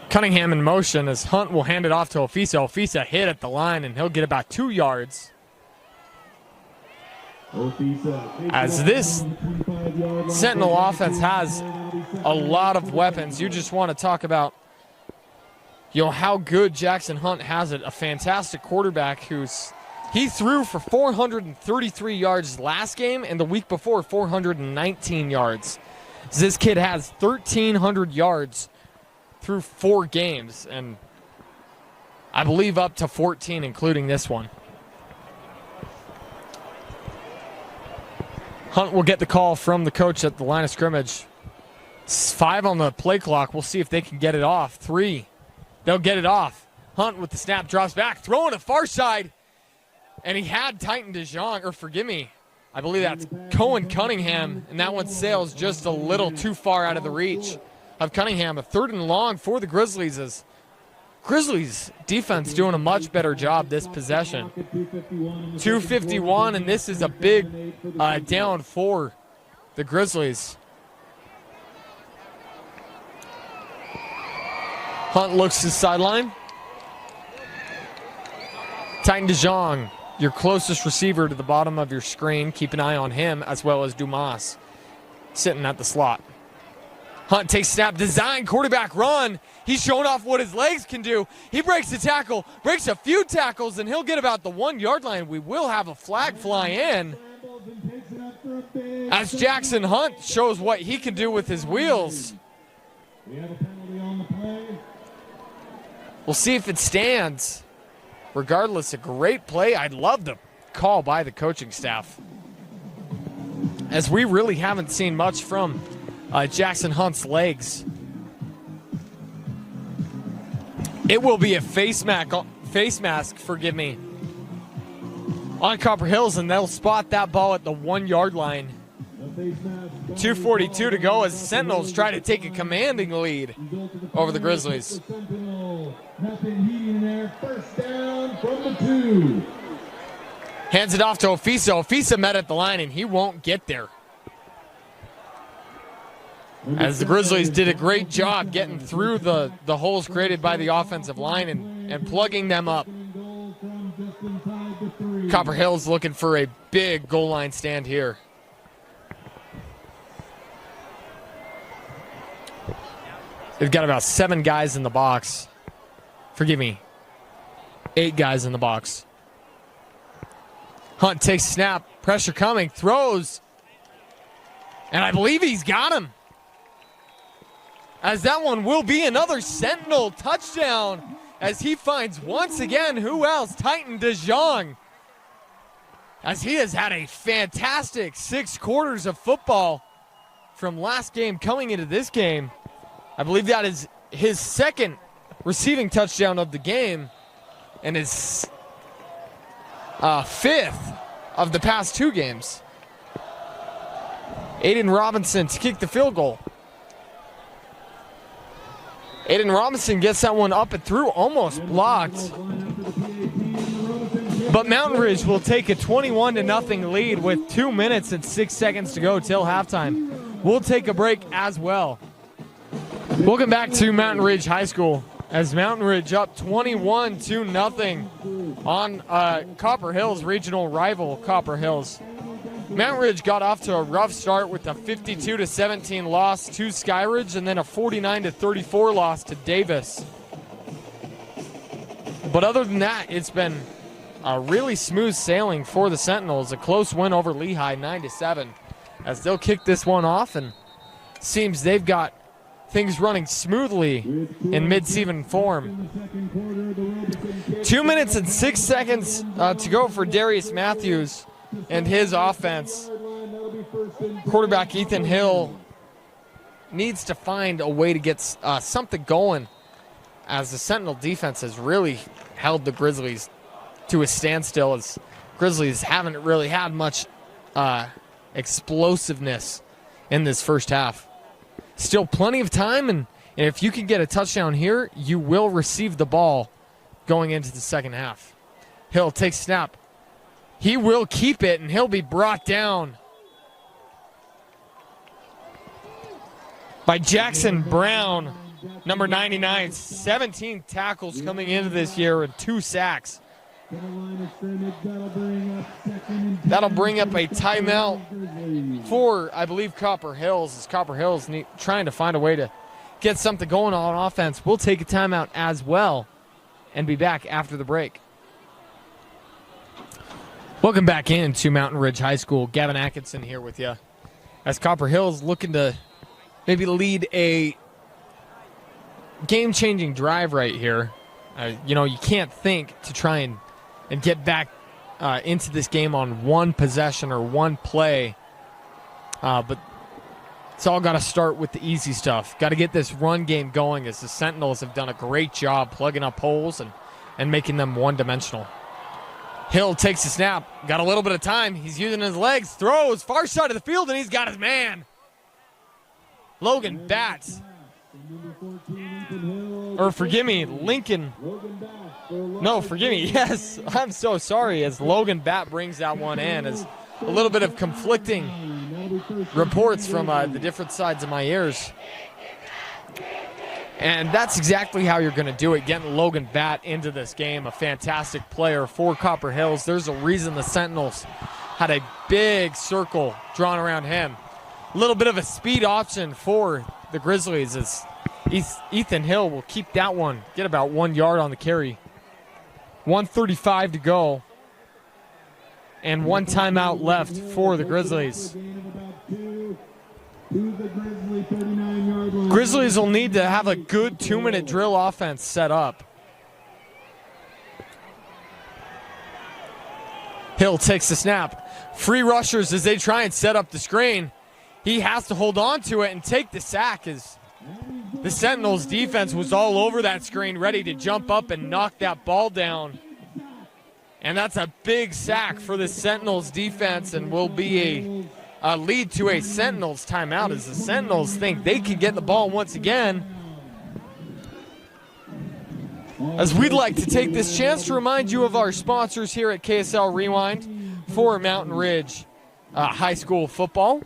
Cunningham in motion as Hunt will hand it off to Ofisa. Ofisa hit at the line, and he'll get about 2 yards. As this Sentinel offense has a lot of weapons. You just want to talk about how good Jackson Hunt has it. A fantastic quarterback he threw for 433 yards last game, and the week before 419 yards. This kid has 1,300 yards through 4 games, and I believe up to 14, including this one. Hunt will get the call from the coach at the line of scrimmage. 5 on the play clock. We'll see if they can get it off. 3. They'll get it off. Hunt with the snap drops back, throwing a far side. And he had Titan DeJong, or forgive me, I believe that's Cohen Cunningham, and that one sails just a little too far out of the reach of Cunningham. A 3rd and long for the Grizzlies as Grizzlies defense doing a much better job this possession. 2:51, and this is a big down for the Grizzlies. Hunt looks to the sideline. Titan DeJong, your closest receiver to the bottom of your screen. Keep an eye on him, as well as Dumas sitting at the slot. Hunt takes snap, design, quarterback run. He's showing off what his legs can do. He breaks the tackle, breaks a few tackles, and he'll get about the 1-yard line. We will have a flag fly in as Jackson Hunt shows what he can do with his wheels.
We have a penalty on the play.
We'll see if it stands. Regardless, a great play. I'd love the call by the coaching staff, as we really haven't seen much from Jackson Hunt's legs. It will be a face mask, forgive me, on Copper Hills, and they'll spot that ball at the 1-yard line. 2:42 to go as Sentinels try to take a commanding lead over the Grizzlies.
Nothing heating there. First down from the 2.
Hands it off to Ofisa. Ofisa met at the line, and he won't get there, as the Grizzlies did a great job getting through the holes created by the offensive line and plugging them up. Copper Hills looking for a big goal line stand here. They've got about 7 guys in the box. Forgive me, 8 guys in the box. Hunt takes snap, pressure coming, throws, and I believe he's got him, as that one will be another Sentinel touchdown, as he finds once again, who else? Titan DeJong, as he has had a fantastic 6 quarters of football from last game coming into this game. I believe that is his 2nd receiving touchdown of the game and his 5th of the past 2 games. Aiden Robinson to kick the field goal. Aiden Robinson gets that one up and through, almost blocked. But Mountain Ridge will take a 21-0 lead with 2 minutes and 6 seconds to go till halftime. We'll take a break as well. Welcome back to Mountain Ridge High School, as Mountain Ridge up 21-0 on Copper Hills, regional rival Copper Hills. Mountain Ridge got off to a rough start with a 52-17 loss to Skyridge, and then a 49-34 loss to Davis. But other than that, it's been a really smooth sailing for the Sentinels. A close win over Lehigh, 9-7, as they'll kick this one off, and seems they've got things running smoothly in mid-season form. 2 minutes and 6 seconds to go for Darius Matthews and his offense. Quarterback Ethan Hill needs to find a way to get something going, as the Sentinel defense has really held the Grizzlies to a standstill, as Grizzlies haven't really had much explosiveness in this first half. Still plenty of time, and if you can get a touchdown here, you will receive the ball going into the second half. Hill takes snap. He will keep it, and he'll be brought down by Jackson Brown, number 99. 17 tackles coming into this year and 2 sacks. That'll bring up a timeout for, I believe, Copper Hills, as Copper Hills trying to find a way to get something going on offense. We'll take a timeout as well and be back after the break. Welcome back into Mountain Ridge High School. Gavin Atkinson here with you. As Copper Hill's looking to maybe lead a game-changing drive right here. You can't think to try and get back into this game on one possession or one play. But it's all got to start with the easy stuff. Got to get this run game going, as the Sentinels have done a great job plugging up holes and making them one-dimensional. Hill takes the snap. Got a little bit of time. He's using his legs. Throws far side of the field, and he's got his man. Logan Batts. Or forgive me, Lincoln. No, forgive me. Yes, I'm so sorry. As Logan Batt brings that one in, as a little bit of conflicting reports from the different sides of my ears. And that's exactly how you're going to do it, getting Logan Batt into this game, a fantastic player for Copper Hills. There's a reason the Sentinels had a big circle drawn around him. A little bit of a speed option for the Grizzlies, as Ethan Hill will keep that one, get about 1 yard on the carry. 1:35 to go, and one timeout left for the Grizzlies. Grizzlies will need to have a good 2-minute drill offense set up. Hill takes the snap. Free rushers as they try and set up the screen. He has to hold on to it and take the sack, as the Sentinels defense was all over that screen, ready to jump up and knock that ball down. And that's a big sack for the Sentinels defense, and will be a lead to a Sentinels timeout, as the Sentinels think they can get the ball once again. As we'd like to take this chance to remind you of our sponsors here at KSL Rewind for Mountain Ridge High School football.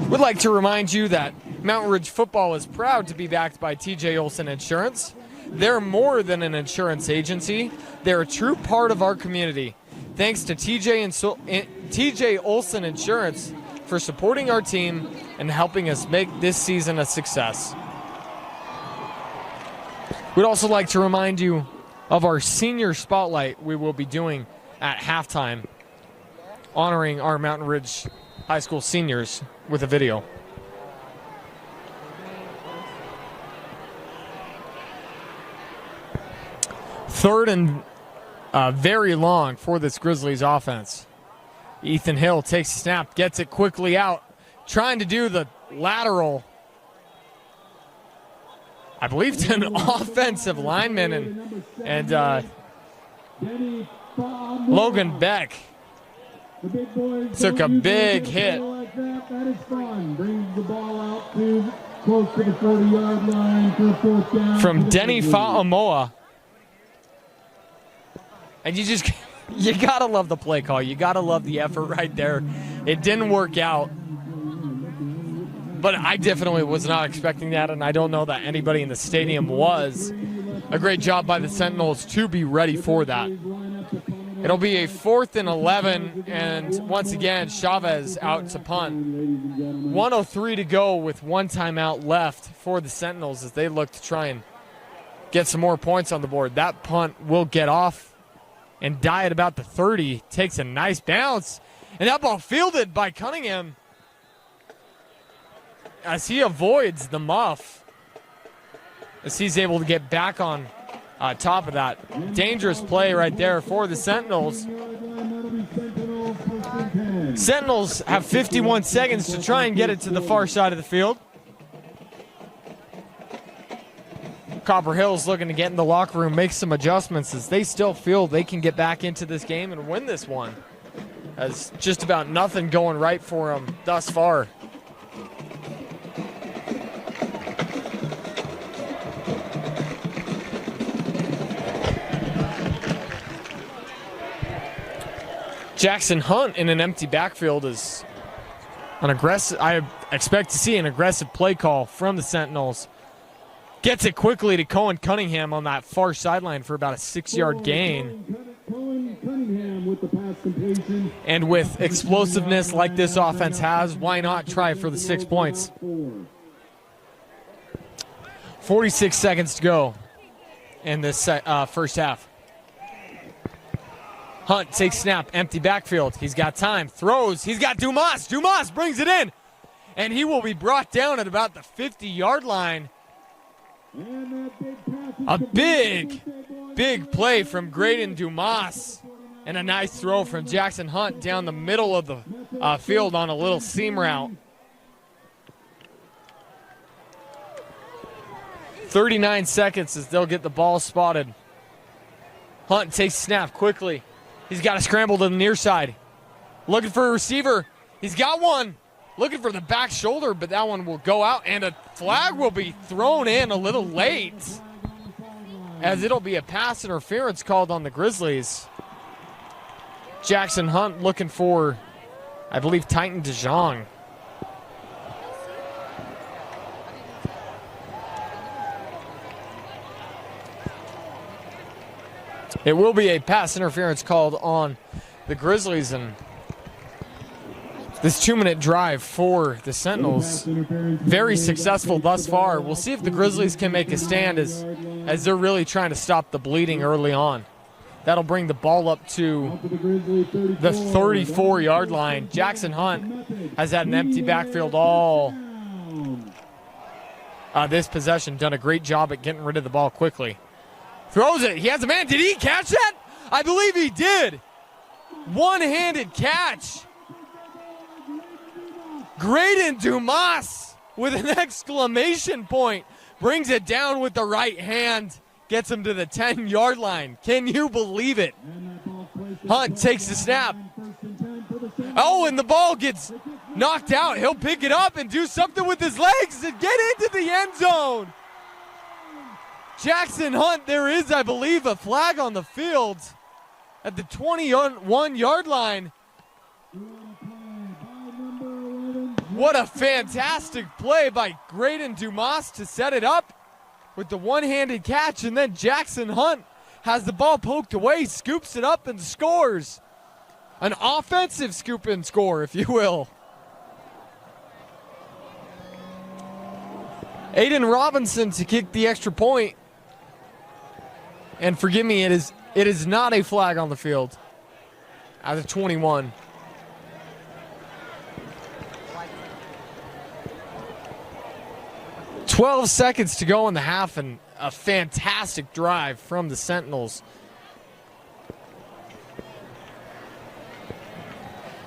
We'd like to remind you that Mountain Ridge football is proud to be backed by TJ Olson Insurance. They're more than an insurance agency. They're a true part of our community. Thanks to TJ Olson Insurance for supporting our team and helping us make this season a success. We'd also like to remind you of our senior spotlight we will be doing at halftime, honoring our Mountain Ridge High School seniors with a video. Third and very long for this Grizzlies offense. Ethan Hill takes the snap, gets it quickly out, trying to do the lateral, I believe, to an offensive lineman, and Logan Beck took a big hit.
That is fun. Brings the ball out to close to the 40-yard line for a fourth down.
From Denny Fa'amoa. And you gotta love the play call. You gotta love the effort right there. It didn't work out, but I definitely was not expecting that, and I don't know that anybody in the stadium was. A great job by the Sentinels to be ready for that. It'll be a 4th and 11, and once again, Chavez out to punt. 1:03 to go with one timeout left for the Sentinels as they look to try and get some more points on the board. That punt will get off and die at about the 30. Takes a nice bounce, and that ball fielded by Cunningham as he avoids the muff, as he's able to get back on top of that. Dangerous play right there for the Sentinels. Sentinels have 51 seconds to try and get it to the far side of the field. Copper Hill's looking to get in the locker room, make some adjustments, as they still feel they can get back into this game and win this one. As just about nothing going right for them thus far. Jackson Hunt in an empty backfield is an aggressive. I expect to see an aggressive play call from the Sentinels. Gets it quickly to Cohen Cunningham on that far sideline for about a 6-yard gain.
Cohen Cunningham with the pass completion. completion.
And with explosiveness like this offense has, why not try for the 6 points? 46 seconds to go in this first half. Hunt takes snap, empty backfield. He's got time, throws. He's got Dumas. Dumas brings it in. And he will be brought down at about the 50-yard line. A big play from Graydon Dumas. And a nice throw from Jackson Hunt down the middle of the field on a little seam route. 39 seconds as they'll get the ball spotted. Hunt takes snap quickly. He's got to scramble to the near side. Looking for a receiver. He's got one. Looking for the back shoulder, but that one will go out, and a flag will be thrown in a little late, as it'll be a pass interference called on the Grizzlies. Jackson Hunt looking for, I believe, Titan DeJong. It will be a pass interference called on the Grizzlies, and this 2-minute drive for the Sentinels, very successful thus far. We'll see if the Grizzlies can make a stand as they're really trying to stop the bleeding early on. That'll bring the ball up to the 34-yard line. Jackson Hunt has had an empty backfield all this possession, done a great job at getting rid of the ball quickly. Throws it. He has a man. Did he catch that? I believe he did. One-handed catch. Graydon Dumas with an exclamation point. Brings it down with the right hand. Gets him to the 10-yard line. Can you believe it? Hunt takes the snap. Oh, and the ball gets knocked out. He'll pick it up and do something with his legs and get into the end zone. Jackson Hunt, there is, I believe, a flag on the field at the 21-yard line. What a fantastic play by Graydon Dumas to set it up with the one-handed catch, and then Jackson Hunt has the ball poked away, scoops it up, and scores. An offensive scoop and score, if you will. Aiden Robinson to kick the extra point. And forgive me, it is not a flag on the field at the 21. "12 seconds to go in the half, and a fantastic drive from the Sentinels.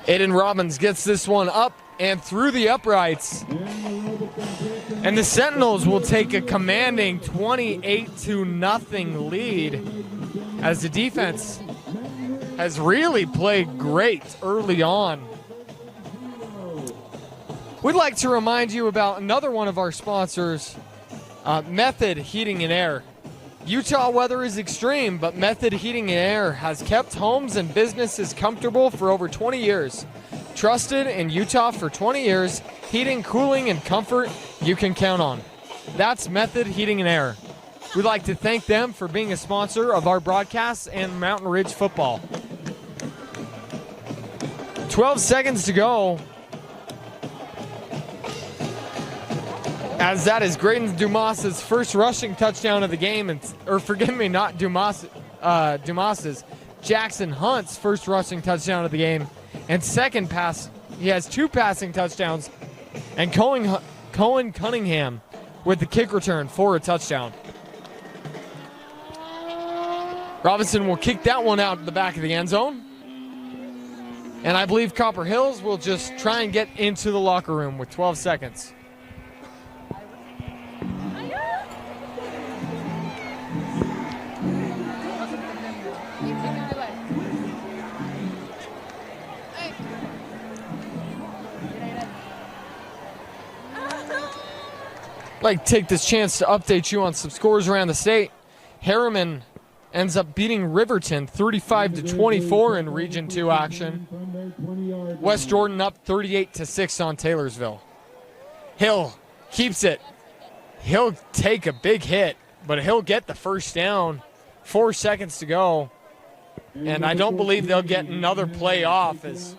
Aiden Robbins gets this one up and through the uprights. And the Sentinels will take a commanding 28-0 lead as the defense has really played great early on. We'd like to remind you about another one of our sponsors, Method Heating and Air. Utah weather is extreme, but Method Heating and Air has kept homes and businesses comfortable for over 20 years. Trusted in Utah for 20 years, heating, cooling, and comfort you can count on. That's Method Heating and Air. We'd like to thank them for being a sponsor of our broadcasts and Mountain Ridge football. 12 seconds to go. As that is Graydon Dumas' first rushing touchdown of the game, or forgive me, not Dumas's, Jackson Hunt's first rushing touchdown of the game. And second pass, he has 2 passing touchdowns, and Cohen Cunningham with the kick return for a touchdown. Robinson will kick that one out to the back of the end zone. And I believe Copper Hills will just try and get into the locker room with 12 seconds. I'd like to take this chance to update you on some scores around the state. Harriman ends up beating Riverton 35-24 in Region 2 action. West Jordan up 38-6 on Taylorsville. Hill keeps it. He'll take a big hit, but he'll get the first down. 4 seconds to go. And I don't believe they'll get another play off, as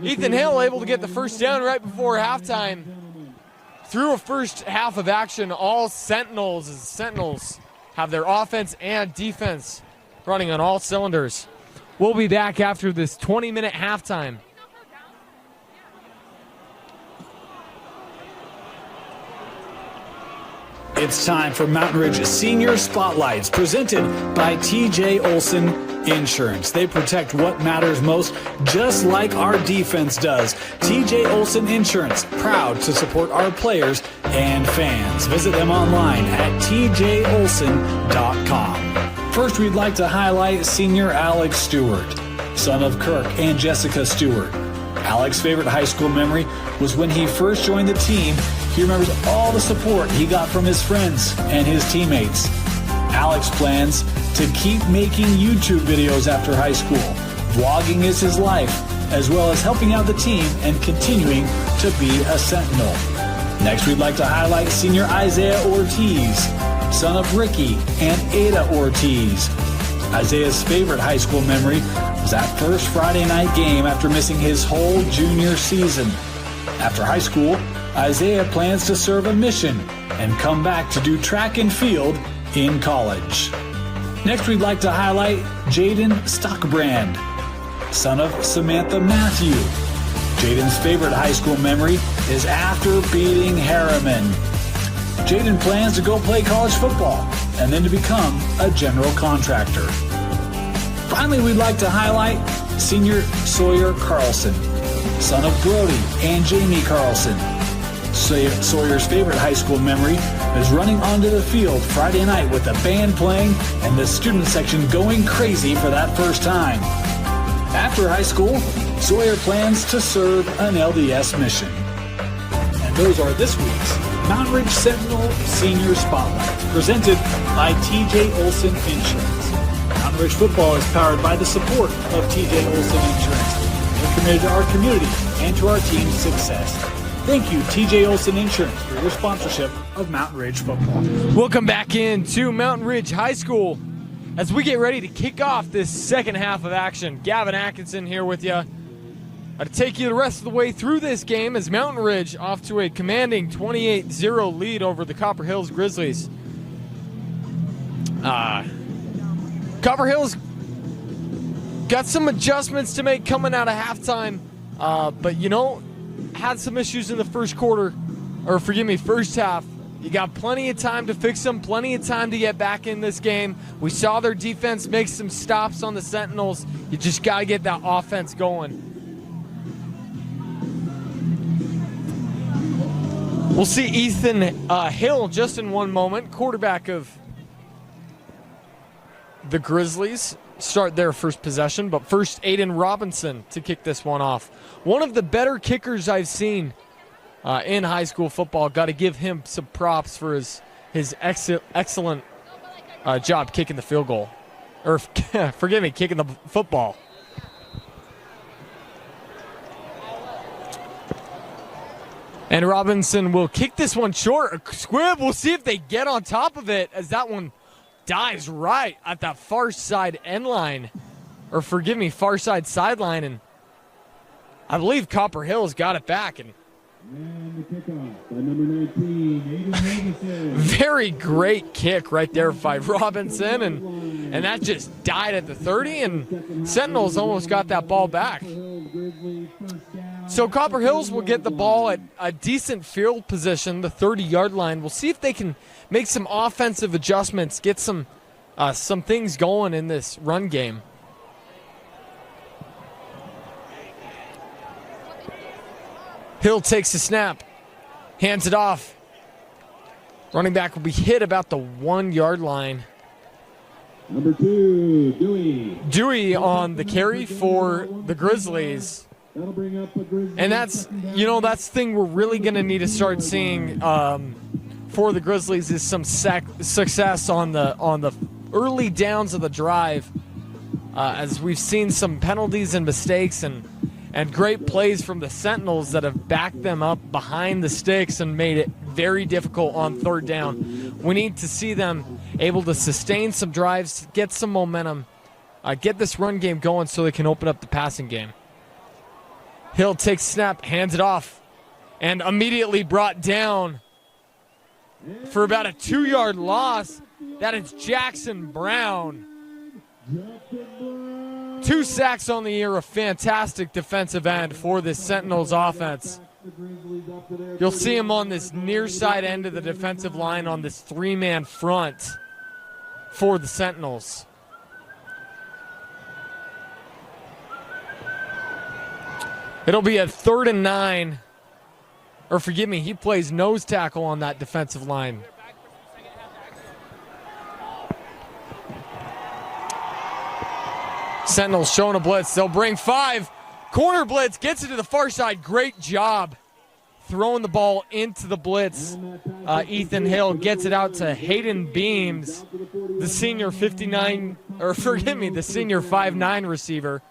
Ethan Hill able to get the first down right before halftime. Through a first half of action, all Sentinels, as Sentinels have their offense and defense running on all cylinders. We'll be back after this 20-minute halftime.
It's time for Mountain Ridge Senior Spotlights, presented by TJ Olson Insurance. They protect what matters most, just like our defense does. TJ Olson Insurance, proud to support our players and fans. Visit them online at tjolson.com. First, we'd like to highlight senior Alex Stewart, son of Kirk and Jessica Stewart. Alex's favorite high school memory was when he first joined the team. He remembers all the support he got from his friends and his teammates. Alex plans to keep making YouTube videos after high school. Vlogging is his life, as well as helping out the team and continuing to be a Sentinel. Next, we'd like to highlight senior Isaiah Ortiz, son of Ricky and Ada Ortiz. Isaiah's favorite high school memory was that first Friday night game after missing his whole junior season. After high school, Isaiah plans to serve a mission and come back to do track and field in college. Next, we'd like to highlight Jaden Stockbrand, son of Samantha Matthew. Jaden's favorite high school memory is after beating Harriman. Jaden plans to go play college football and then to become a general contractor. Finally, we'd like to highlight senior Sawyer Carlson, son of Brody and Jamie Carlson. Sawyer's favorite high school memory is running onto the field Friday night with the band playing and the student section going crazy for that first time. After high school, Sawyer plans to serve an LDS mission. And those are this week's Mountain Ridge Sentinel Senior Spotlights, presented by TJ Olson Insurance. Mountain Ridge football is powered by the support of TJ Olson Insurance. We're committed to our community and to our team's success. Thank you, TJ Olson Insurance, for your sponsorship of Mountain Ridge football.
Welcome back into Mountain Ridge High School as we get ready to kick off this second half of action. Gavin Atkinson here with you to take you the rest of the way through this game as Mountain Ridge off to a commanding 28-0 lead over the Copper Hills Grizzlies. Copper Hills got some adjustments to make coming out of halftime, but had some issues in the first half. You got plenty of time to fix them, plenty of time to get back in this game. We saw their defense make some stops on the Sentinels. You just got to get that offense going. We'll see Ethan Hill just in one moment, quarterback of the Grizzlies, start their first possession. But first, Aiden Robinson to kick this one off. One of the better kickers I've seen in high school football. Got to give him some props for his excellent job kicking the field goal. Or, forgive me, kicking the football. And Robinson will kick this one short. A squib, we'll see if they get on top of it as that one dives right at that far side end line. Or forgive me, far side sideline. And I believe Copper Hills got it back. And
the kickoff by number 19, Aiden Robinson.
Very great kick right there by Robinson. And that just died at the 30. And Sentinels almost got that ball back. So Copper Hills will get the ball at a decent field position, the 30-yard line. We'll see if they can make some offensive adjustments, get some things going in this run game. Hill takes the snap, hands it off. Running back will be hit about the 1-yard line.
Number 2, Dewey.
Dewey on the carry for the Grizzlies.
That'll bring up a Grizzlies.
And that's the thing we're really going to need to start seeing for the Grizzlies is some success on the early downs of the drive, as we've seen some penalties and mistakes and great plays from the Sentinels that have backed them up behind the sticks and made it very difficult on third down. We need to see them able to sustain some drives, get some momentum, get this run game going so they can open up the passing game. Hill takes snap, hands it off, and immediately brought down for about a 2-yard loss. That is Jackson Brown. 2 sacks on the year, a fantastic defensive end for this Sentinels offense. You'll see him on this near side end of the defensive line on this 3-man front for the Sentinels. It'll be a 3rd and 9. Or forgive me, he plays nose tackle on that defensive line. Sentinels showing a blitz. They'll bring 5. Corner blitz, gets it to the far side. Great job throwing the ball into the blitz. Ethan Hill gets it out to Hayden Beams, the senior 5'9" receiver.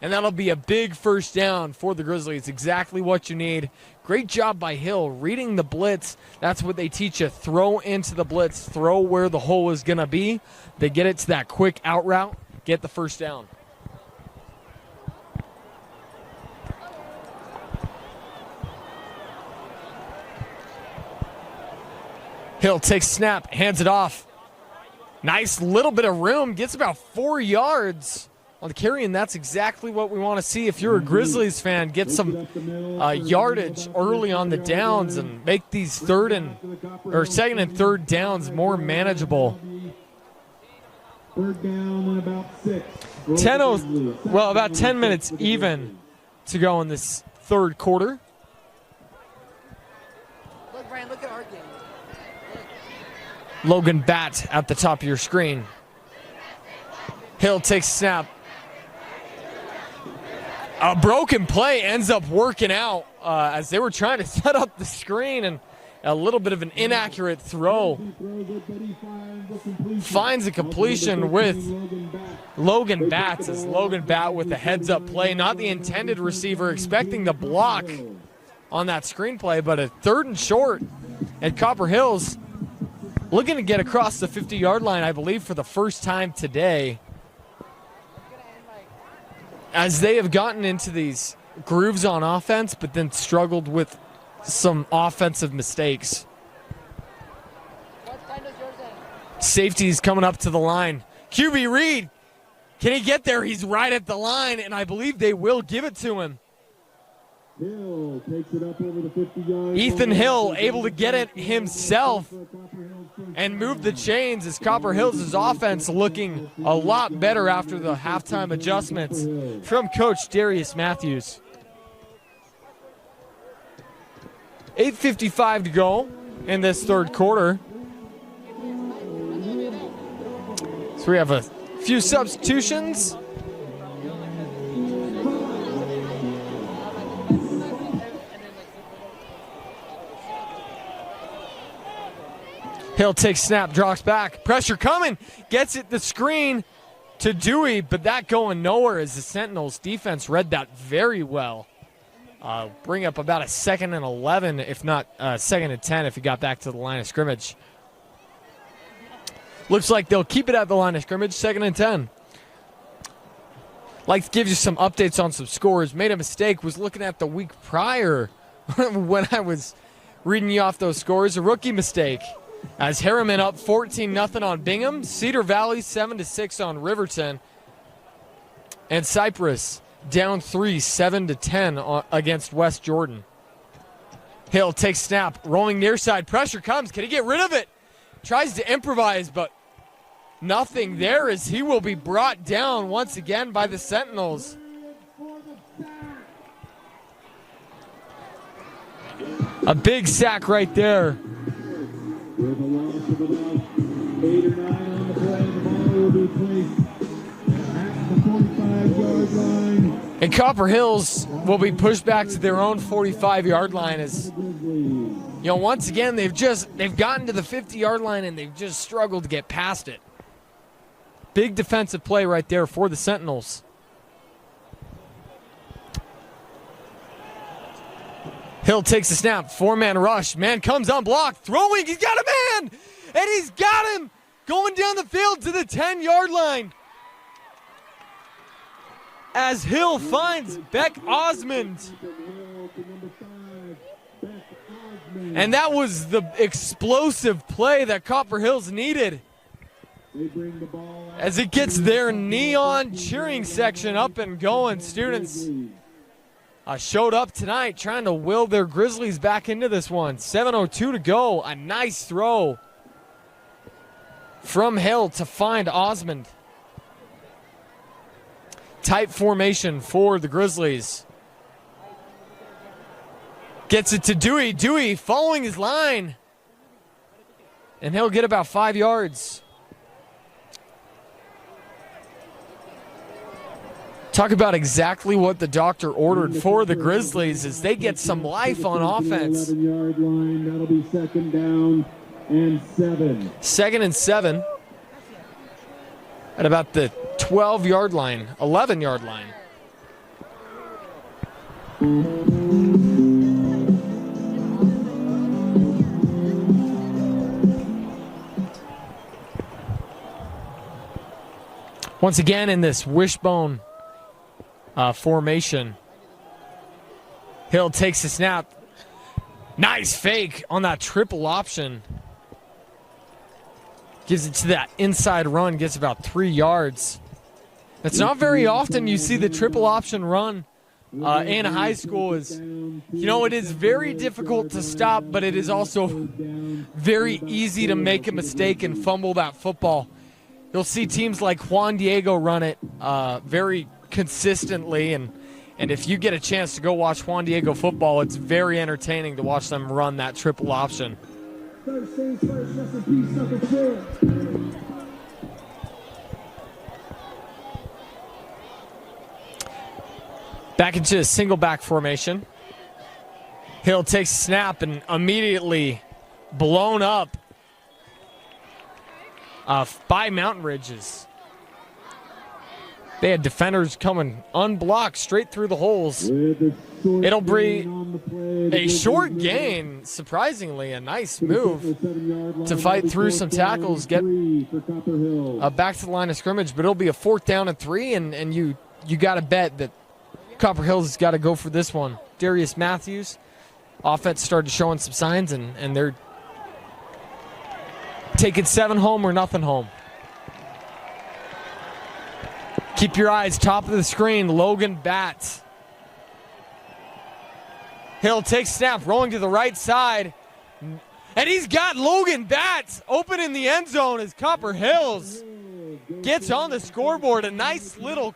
And that'll be a big first down for the Grizzlies. Exactly what you need. Great job by Hill reading the blitz. That's what they teach you. Throw into the blitz. Throw where the hole is going to be. They get it to that quick out route. Get the first down. Hill takes snap, hands it off. Nice little bit of room. Gets about 4 yards on the carry, and that's exactly what we want to see. If you're a Grizzlies fan, get some yardage early on the downs and make these second and third downs more manageable.
Third down and about 6.
About 10 minutes even to go in this third quarter.
Look, Brian, look at our game.
Logan Batt at the top of your screen. Hill takes snap. A broken play ends up working out as they were trying to set up the screen, and a little bit of an inaccurate throw. Finds a completion with Logan Batts, as Logan Batt with a heads-up play. Not the intended receiver expecting the block on that screenplay, but a 3rd and short at Copper Hills. Looking to get across the 50-yard line, I believe, for the first time today, as they have gotten into these grooves on offense, but then struggled with some offensive mistakes. Safety's coming up to the line. QB Reed, can he get there? He's right at the line, and I believe they will give it to him.
Hill takes it up over the 50-yard.
Ethan Hill able to get it himself and move the chains, as Copper Hills' offense looking a lot better after the halftime adjustments from Coach Darius Matthews. 8:55 to go in this third quarter. So we have a few substitutions. Hill takes snap, drops back. Pressure coming. Gets it the screen to Dewey, but that going nowhere as the Sentinels defense read that very well. Bring up about a 2nd and 11, if not 2nd and 10 if he got back to the line of scrimmage. Looks like they'll keep it at the line of scrimmage, 2nd and 10. Like to give you some updates on some scores. Made a mistake, was looking at the week prior when I was reading you off those scores. A rookie mistake. As Harriman up 14-0 on Bingham, Cedar Valley 7-6 on Riverton, and Cypress down 3, 7-10 against West Jordan. Hill takes snap, rolling near side, pressure comes. Can he get rid of it? Tries to improvise, but nothing there, as he will be brought down once again by the Sentinels. A big sack right there.
With a loss of about 8 or 9 on the play, the ball will be placed at the 45-yard line.
And Copper Hills will be pushed back to their own 45-yard line, as once again they've gotten to the 50-yard line and they've just struggled to get past it. Big defensive play right there for the Sentinels. Hill takes a snap, 4-man rush. Man comes unblocked, throwing, he's got a man! And he's got him! Going down the field to the 10-yard line. as Hill finds Beck Osmond. And that was the explosive play that Copper Hills needed. As it gets their neon cheering section up and going, students showed up tonight trying to will their Grizzlies back into this one. 7:02 to go. A nice throw from Hill to find Osmond. Tight formation for the Grizzlies. Gets it to Dewey. Dewey following his line. And he'll get about 5 yards. Talk about exactly what the doctor ordered for the Grizzlies as they get some life on offense.
11-yard line. That'll be second down and 7.
Second and 7 at about the 12-yard line, 11-yard line. Once again in this wishbone formation. Hill takes the snap. Nice fake on that triple option. Gives it to that inside run, gets about 3 yards. It's not very often you see the triple option run in high school. It is very difficult to stop, but it is also very easy to make a mistake and fumble that football. You'll see teams like Juan Diego run it very consistently, and if you get a chance to go watch Juan Diego football, it's very entertaining to watch them run that triple option. Back into a single back formation. Hill takes a snap and immediately blown up by Mountain Ridges. They had defenders coming unblocked straight through the holes. It'll be a short gain, surprisingly, a nice move to fight through some tackles, get back to the line of scrimmage, but it'll be a 4th down and 3, and you got to bet that Copper Hills has got to go for this one. Darius Matthews, offense started showing some signs, and they're taking 7 home or nothing home. Keep your eyes top of the screen. Logan Batts. Hill takes snap, rolling to the right side. And he's got Logan Batts open in the end zone as Copper Hills gets on the scoreboard. A nice little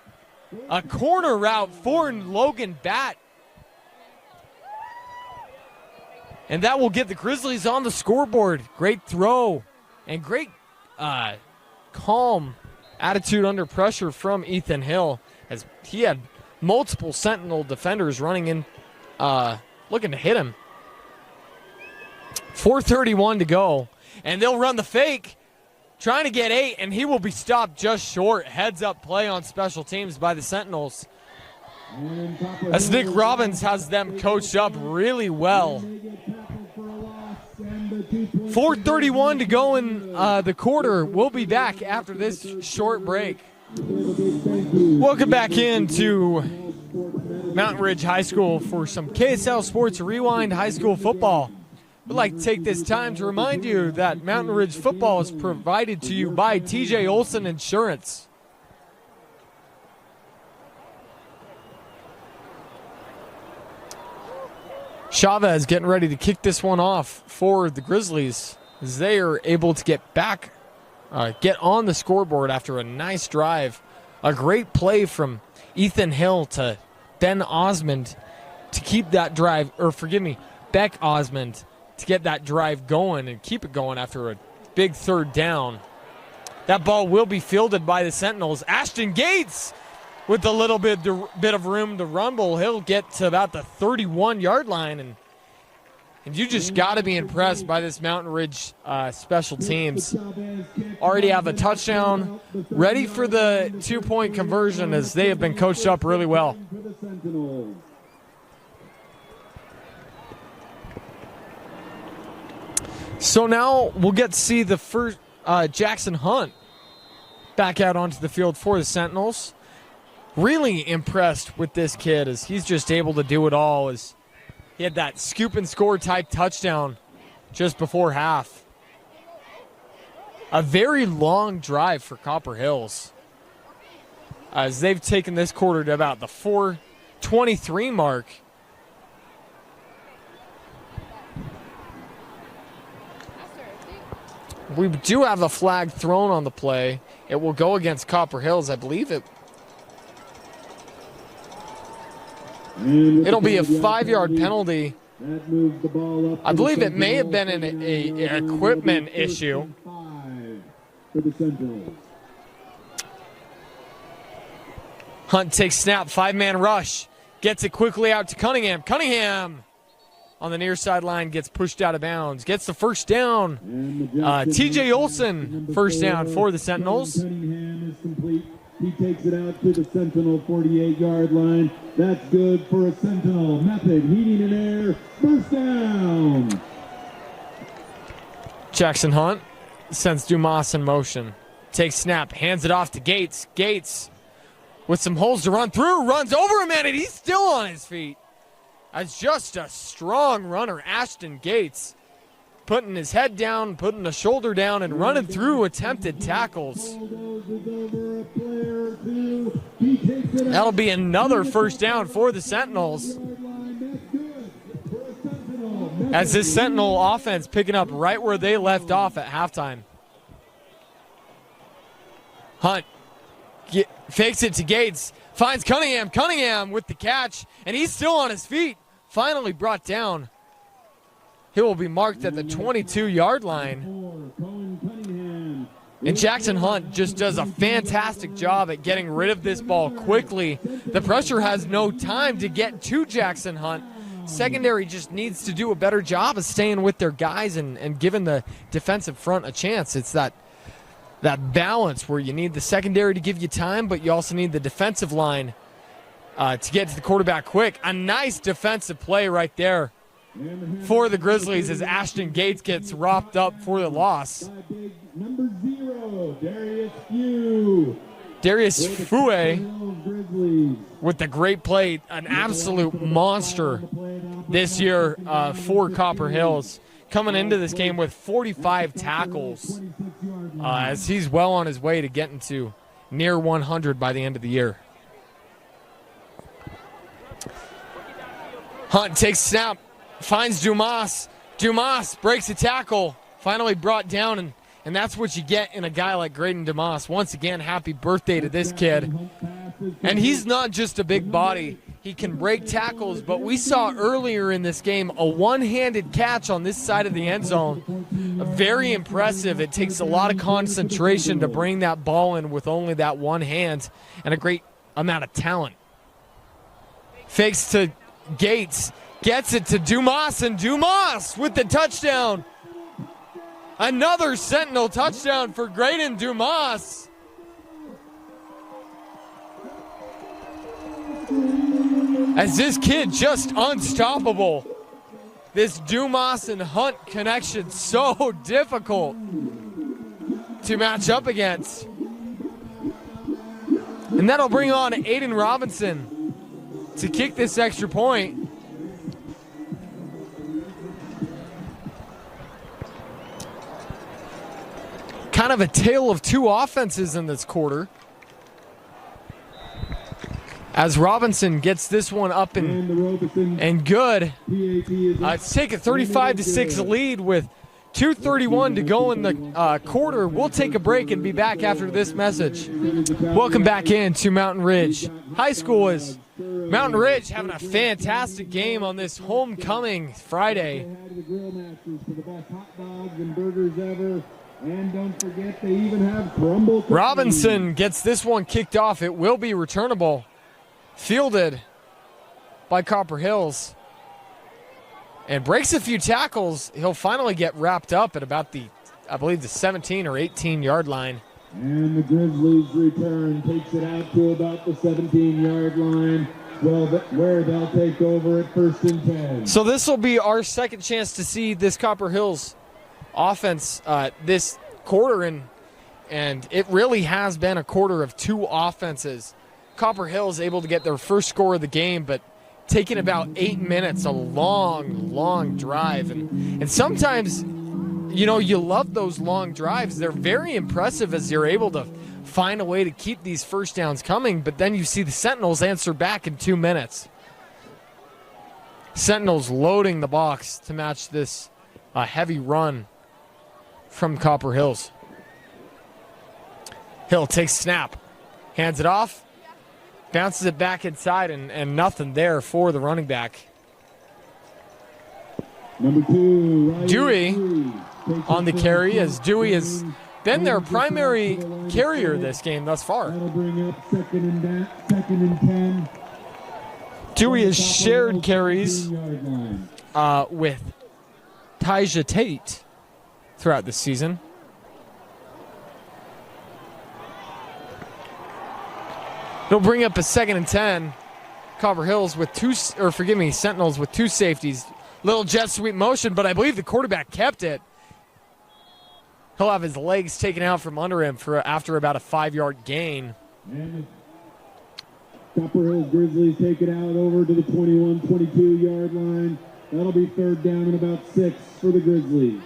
corner route for Logan Batt. And that will get the Grizzlies on the scoreboard. Great throw and great calm attitude under pressure from Ethan Hill, as he had multiple Sentinel defenders running in, looking to hit him. 4:31 to go, and they'll run the fake, trying to get 8, and he will be stopped just short. Heads up play on special teams by the Sentinels, as Nick Robbins has them coached up really well. 4:31 to go in the quarter. We'll be back after this short break. Welcome back into Mountain Ridge High School for some KSL Sports Rewind High School football. We'd like to take this time to remind you that Mountain Ridge football is provided to you by TJ Olson Insurance. Chavez getting ready to kick this one off for the Grizzlies as they are able to get back, get on the scoreboard after a nice drive. A great play from Ethan Hill to Ben Osmond to keep that drive, Beck Osmond to get that drive going and keep it going after a big 3rd down. That ball will be fielded by the Sentinels. Ashton Gates with a little bit of room to rumble. He'll get to about the 31-yard line, and you just got to be impressed by this Mountain Ridge special teams. Already have a touchdown, ready for the 2-point conversion as they have been coached up really well. So now we'll get to see the first Jackson Hunt back out onto the field for the Sentinels. Really impressed with this kid as he's just able to do it all. As he had that scoop and score type touchdown just before half. A very long drive for Copper Hills, as they've taken this quarter to about the 4:23 mark. We do have a flag thrown on the play. It will go against Copper Hills. I believe it'll be a 5-yard penalty.
That moves the ball up.
I believe it may have been an equipment issue.
For the Sentinels.
Hunt takes snap, 5-man rush. Gets it quickly out to Cunningham. Cunningham on the near sideline gets pushed out of bounds. Gets the first down. TJ Olson, first down for the Sentinels.
Cunningham is complete. He takes it out to the Sentinel 48-yard line. That's good for a Sentinel. Method, heating and air, first down.
Jackson Hunt sends Dumas in motion. Takes snap, hands it off to Gates. Gates with some holes to run through, runs over a man, and he's still on his feet. That's just a strong runner, Ashton Gates, putting his head down, putting the shoulder down, and running through attempted tackles. That'll be another first down for the Sentinels, as this Sentinel offense picking up right where they left off at halftime. Hunt fakes it to Gates, finds Cunningham. Cunningham with the catch, and he's still on his feet. Finally brought down. He will be marked at the 22-yard line. And Jackson Hunt just does a fantastic job at getting rid of this ball quickly. The pressure has no time to get to Jackson Hunt. Secondary just needs to do a better job of staying with their guys and giving the defensive front a chance. It's that balance where you need the secondary to give you time, but you also need the defensive line to get to the quarterback quick. A nice defensive play right there for the Grizzlies as Ashton Gates gets wrapped up for the loss.
Number 0, Darius Few.
Darius Fue with the great play, an absolute monster this year for Copper Hills. Coming into this game with 45 tackles, as he's well on his way to getting to near 100 by the end of the year. Hunt takes snap, finds Dumas. Dumas breaks a tackle, finally brought down, and that's what you get in a guy like Graydon Dumas. Once again, happy birthday to this kid. And he's not just a big body. He can break tackles, but we saw earlier in this game a one-handed catch on this side of the end zone. Very impressive. It takes a lot of concentration to bring that ball in with only that one hand, and a great amount of talent. Fakes to Gates, gets it to Dumas, and Dumas with the touchdown. Another Sentinel touchdown for Graydon Dumas. As this kid just unstoppable. This Dumas and Hunt connection so difficult to match up against. And that'll bring on Aiden Robinson to kick this extra point. Kind of a tale of two offenses in this quarter, as Robinson gets this one up and good. It's take a 35-6 lead with 2:31 to go in the quarter. We'll take a break and be back after this message. Welcome back in to Mountain Ridge High School. Is Mountain Ridge having a fantastic game on this homecoming Friday.
And don't forget, they even have crumble cookies.
Robinson gets this one kicked off. It will be returnable. Fielded by Copper Hills. And breaks a few tackles. He'll finally get wrapped up at about I believe the 17 or 18-yard line.
And the Grizzlies return, takes it out to about the 17-yard line, where they'll take over at 1st and 10.
So this will be our second chance to see this Copper Hills offense this quarter, and it really has been a quarter of two offenses Copper Hill is able to get their first score of the game, but taking about 8 minutes, a long, long drive. And sometimes, you know, you love those long drives. They're very impressive as you're able to find a way to keep these first downs coming, but then you see the Sentinels answer back in 2 minutes. Sentinels loading the box to match this heavy run from Copper Hills. Hill takes snap, hands it off, bounces it back inside, and nothing there for the running back.
Number 2,
Dewey on the carry, as Dewey has been their primary carrier this game thus far.
That'll bring up second and 10.
Dewey has shared carries with Tyja Tate throughout the season. It'll bring up a second and 10. Copper Hills with Sentinels with 2 safeties. Little jet sweep motion, but I believe the quarterback kept it. He'll have his legs taken out from under him after about a 5-yard gain.
And Copper Hills Grizzlies take it out over to the 21, 22-yard line. That'll be third down and about 6 for the Grizzlies.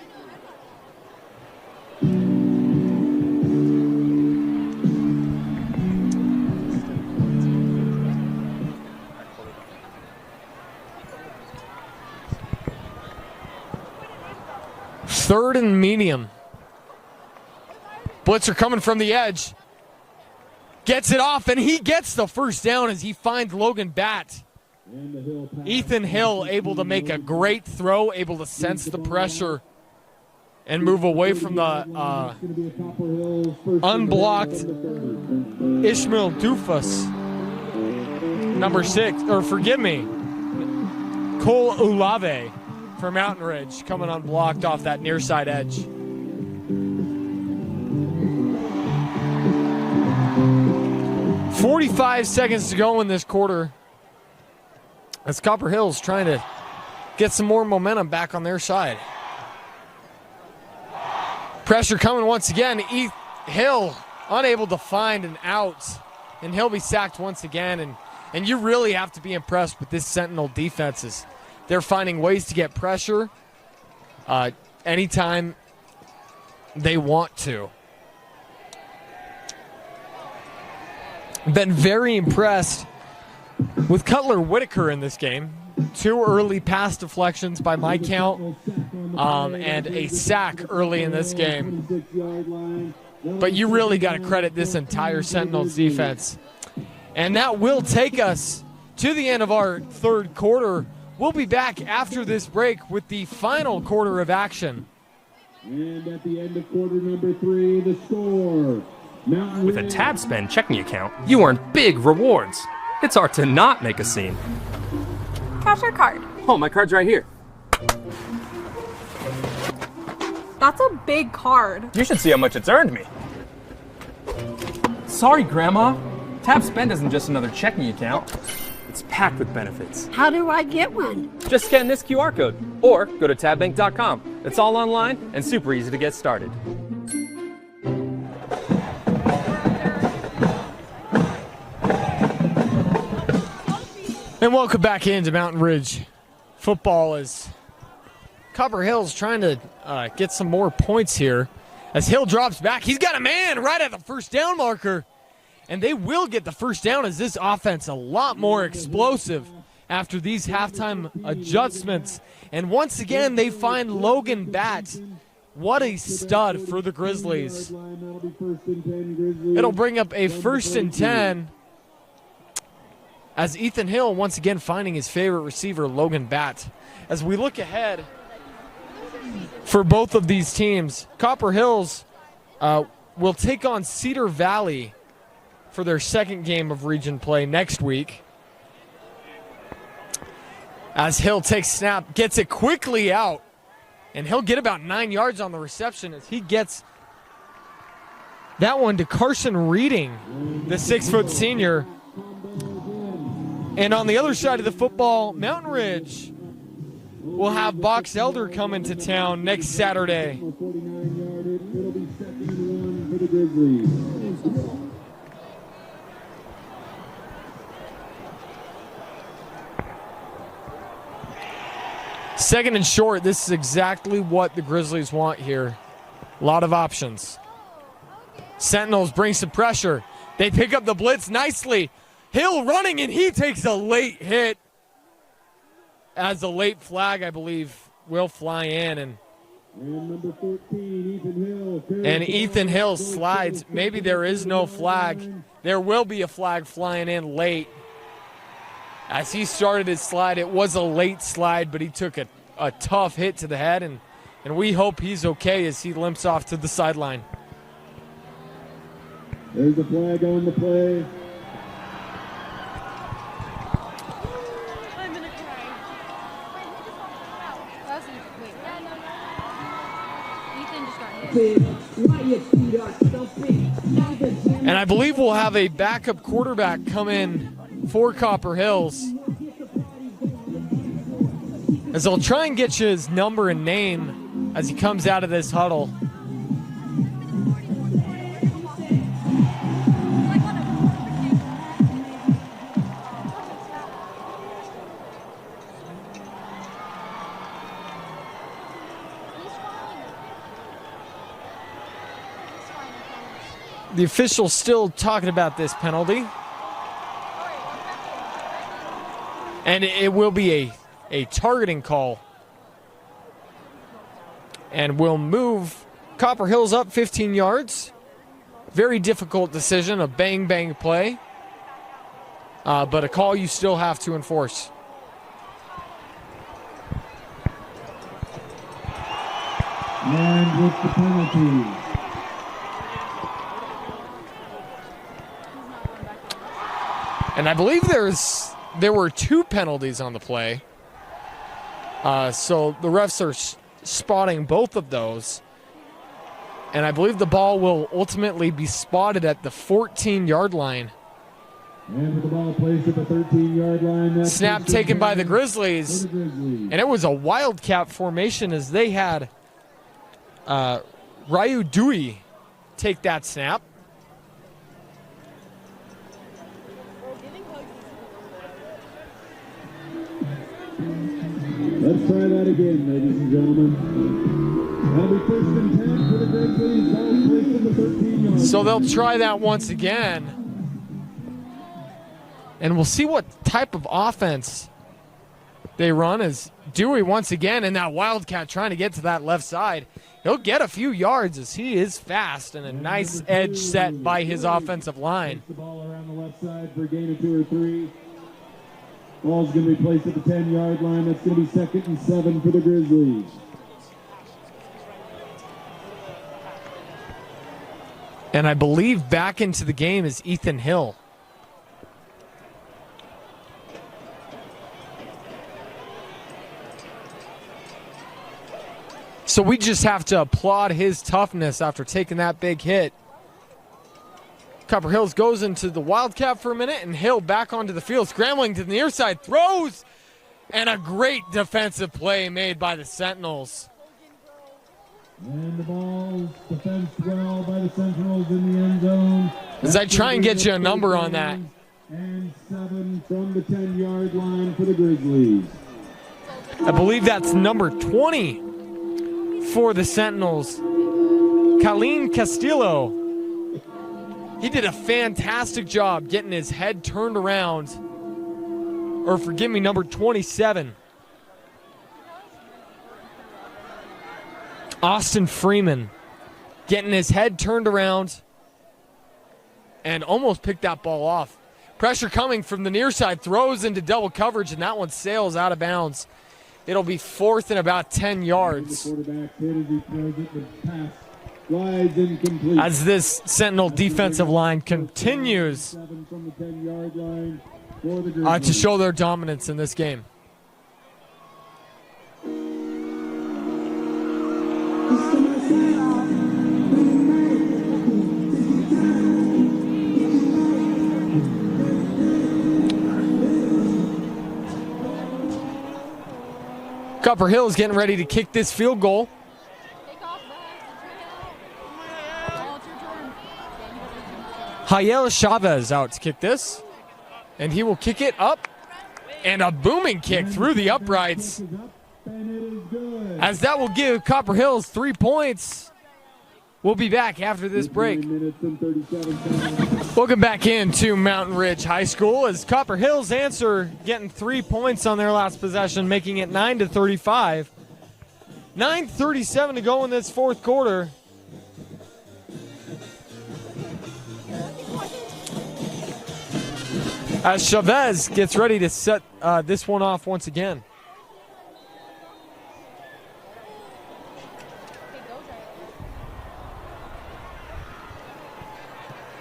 Third and medium. Blitzer coming from the edge. Gets it off, and he gets the first down as he finds Logan Batt. Ethan Hill able to make a great throw, able to sense the pressure and move away from the unblocked Ishmael Dufus. Number 6, or forgive me, Cole Ulave for Mountain Ridge coming unblocked off that near side edge. .45 seconds to go in this quarter as Copper Hill's trying to get some more momentum back on their side. Pressure coming once again. Hill unable to find an out, and he'll be sacked once again. And you really have to be impressed with this Sentinel defenses. They're finding ways to get pressure anytime they want to. Been very impressed with Cutler Whitaker in this game. 2 early pass deflections by my count, and a sack early in this game. But you really got to credit this entire Sentinels defense. And that will take us to the end of our third quarter. We'll be back after this break with the final quarter of action.
And at the end of quarter number 3, the score.
With a tab spend checking account, you earn big rewards. It's hard to not make a scene.
Cash or card?
Oh, my card's right here.
That's a big card.
You should see how much it's earned me. Sorry, Grandma. Tab Spend isn't just another checking account. It's packed with benefits.
How do I get one?
Just scan this QR code or go to tabbank.com. It's all online and super easy to get started.
And welcome back into Mountain Ridge football as Copper Hill's trying to get some more points here. As Hill drops back, he's got a man right at the first down marker. And they will get the first down as this offense a lot more explosive after these halftime adjustments. And once again, they find Logan Batt. What a stud for the Grizzlies. It'll bring up a 1st and 10 as Ethan Hill once again finding his favorite receiver, Logan Batt. As we look ahead for both of these teams, Copper Hills will take on Cedar Valley for their second game of region play next week. As Hill takes snap, gets it quickly out, and he'll get about 9 yards on the reception as he gets that one to Carson Reading, the 6-foot senior. And on the other side of the football, Mountain Ridge will have Box Elder come into town next Saturday. Second and short, this is exactly what the Grizzlies want here. A lot of options. Sentinels bring some pressure. They pick up the blitz nicely. Hill running, and he takes a late hit. As a late flag, I believe, will fly in. And
number 14, Ethan Hill.
And Ethan Hill slides. Maybe there is no flag. There will be a flag flying in late. As he started his slide, it was a late slide, but he took a tough hit to the head, and we hope he's okay as he limps off to the sideline.
There's the flag on the play.
And I believe we'll have a backup quarterback come in for Copper Hills, as they'll try and get you his number and name as he comes out of this huddle. The official's still talking about this penalty. And it will be a targeting call. And we'll move Copper Hills up 15 yards. Very difficult decision, a bang-bang play. But a call you still have to enforce.
And with the penalty.
And I believe there were 2 penalties on the play. So the refs are spotting both of those. And I believe the ball will ultimately be spotted at the 14-yard line.
And with the ball placed at the 13-yard line.
Snap taken by the Grizzlies. And it was a wildcat formation as they had Ryu Dewey take that snap.
Let's try that again, ladies and gentlemen. That'll be first and 10 for the Grizzlies. Ball placed in the 13-yard.
So they'll try that once again. And we'll see what type of offense they run as Dewey once again in that wildcat trying to get to that left side. He'll get a few yards as he is fast and a nice edge set by his offensive line.
The ball around the left side for a gain of 2 or 3. Ball's going to be placed at the 10-yard line. That's going to be 2nd and 7 for the Grizzlies.
And I believe back into the game is Ethan Hill. So we just have to applaud his toughness after taking that big hit. Copper Hills goes into the wildcat for a minute, and Hill back onto the field, scrambling to the near side, throws, and a great defensive play made by the Sentinels.
And the ball defensed well by the Sentinels in the end zone.
As I try and get you a number on that.
And 7 from the 10-yard line for the Grizzlies.
I believe that's number 20 for the Sentinels. Colleen Castillo. He did a fantastic job getting his head turned around. Or forgive me, number 27. Austin Freeman getting his head turned around and almost picked that ball off. Pressure coming from the near side, throws into double coverage, and that one sails out of bounds. It'll be 4th and about 10 yards. As this Sentinel defensive line continues to show their dominance in this game. Copper Hill is getting ready to kick this field goal. Hayel Chavez out to kick this. And he will kick it up. And a booming kick through the uprights.
And it is good.
as that will give Copper Hills 3 points. We'll be back after this break.
15 minutes and 37 seconds.
Welcome back into Mountain Ridge High School as Copper Hills answer getting 3 points on their last possession, making it 9-35. 9:37 to go in this fourth quarter. As Chavez gets ready to set this one off once again.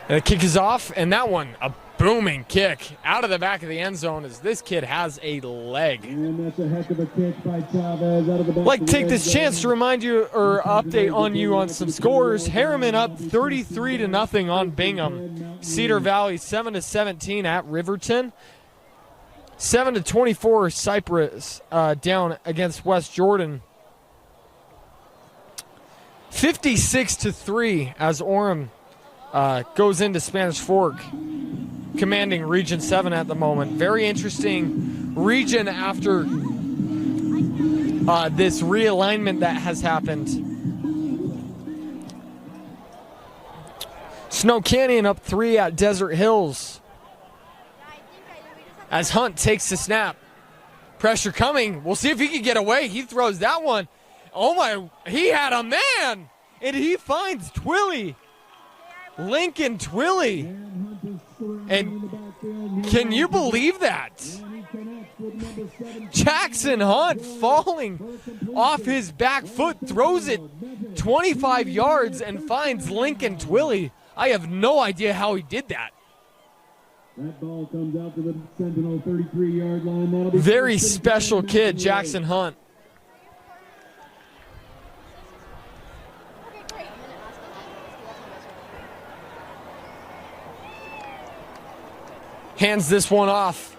And the kick is off, and that one, a booming kick out of the back of the end zone as this kid has a leg.
And that's a heck of a kick by Chavez out of the back.
I'd like to
of the
take
end
this
zone.
chance to remind you or update on you on some scores. Harriman up 33-0 on Bingham. Cedar Valley 7-17 at Riverton. 7-24 Cypress down against West Jordan. 56-3 as Orem goes into Spanish Fork, commanding Region 7 at the moment. Very interesting region after this realignment that has happened. Snow Canyon up 3 at Desert Hills. As Hunt takes the snap. Pressure coming. We'll see if he can get away. He throws that one. Oh my, he had a man! And he finds Twilly. Lincoln Twilly. And can you believe that? Jackson Hunt falling off his back foot, throws it 25 yards and finds Lincoln Twilly. I have no idea how he did that.
That ball comes out to the Sentinel 33-yard line. That'll be
Very
first and
special
10
kid,
after
Jackson Hunt. Hands this one off.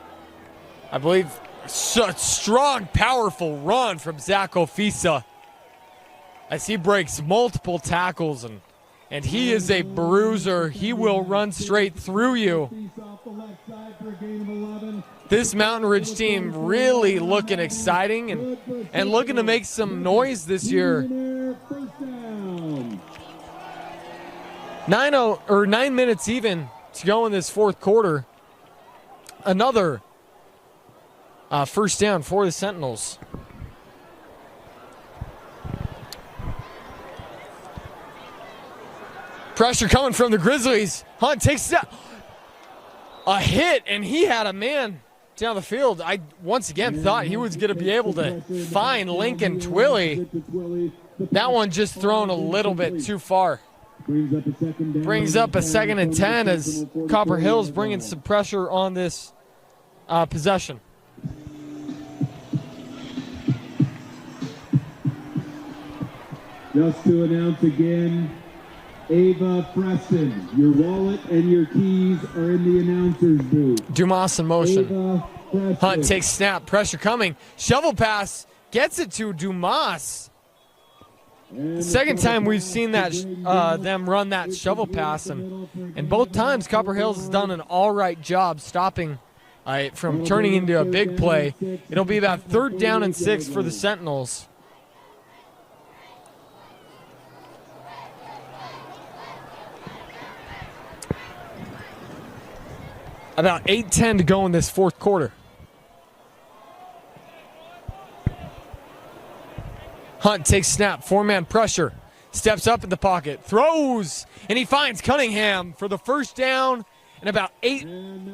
I believe such strong, powerful run from Zach Ofisa as he breaks multiple tackles, and he is a bruiser. He will run straight through you.
Piece off the left side for a gain of 11.
This Mountain Ridge team really looking exciting and looking to make some noise this year.
Millionaire first down.
9 minutes even to go in this fourth quarter. Another first down for the Sentinels. Pressure coming from the Grizzlies. Hunt takes a hit, and he had a man down the field. I once again thought he was going to be able to find Lincoln Twilly. That one just thrown a little bit too far. Brings up a second and 10 as Copper Hills bringing some pressure on this possession.
Just to announce again, Ava Preston, your wallet and your keys are in the announcer's booth.
Dumas in motion.
Ava Preston.
Hunt takes snap, pressure coming. Shovel pass, gets it to Dumas.
And
The second time we've seen that them run that shovel pass, and both times Copper Hills has done an all right job stopping it from turning into a big play. It'll be about 3rd down and 6 for the Sentinels. About 8:10 to go in this fourth quarter. Hunt takes snap, 4-man pressure, steps up in the pocket, throws, and he finds Cunningham for the first down and about 8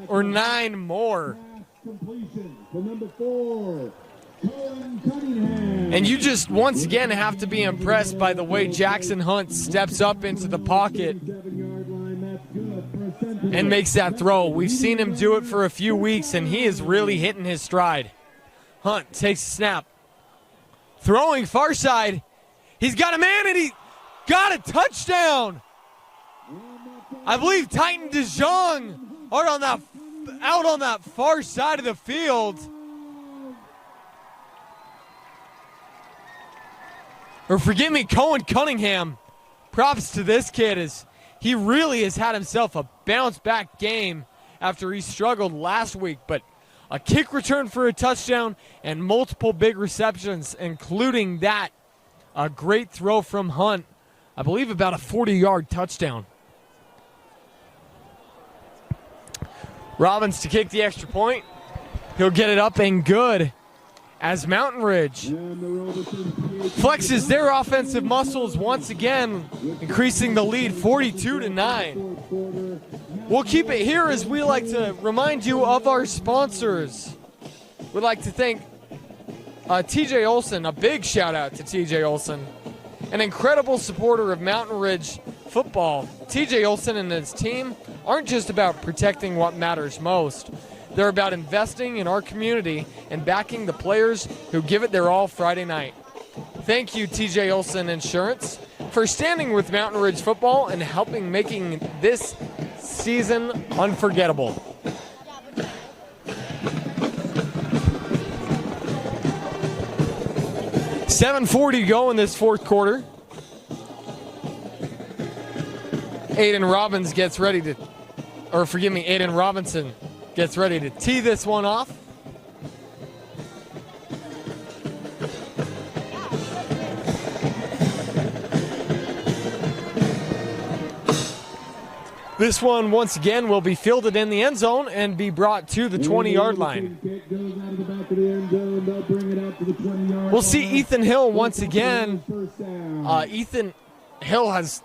or 9 more.
Completion to number 4, Colin Cunningham.
And you just once again have to be impressed by the way Jackson Hunt steps up into the pocket
7-yard line, that's good for a Sentinel.
and makes that throw. We've seen him do it for a few weeks, and he is really hitting his stride. Hunt takes a snap. Throwing far side. He's got a man, and he got a touchdown. I believe Titan DeJong out on that far side of the field. Or forgive me, Cohen Cunningham. Props to this kid as he really has had himself a bounce back game after he struggled last week. But a kick return for a touchdown, and multiple big receptions, including that a great throw from Hunt. I believe about a 40-yard touchdown. Robbins to kick the extra point. He'll get it up and good as Mountain Ridge flexes their offensive muscles once again, increasing the lead 42-9. We'll keep it here as we like to remind you of our sponsors. We'd like to thank TJ Olson, a big shout out to TJ Olson, an incredible supporter of Mountain Ridge football. TJ Olson and his team aren't just about protecting what matters most. They're about investing in our community and backing the players who give it their all Friday night. Thank you, TJ Olson Insurance, for standing with Mountain Ridge football and helping making this season unforgettable. $7:40 to go in this fourth quarter. Aiden Robinson gets ready to tee this one off. This one, once again, will be fielded in the end zone and be brought to the 20-yard line. We'll see Ethan Hill once again. Ethan Hill has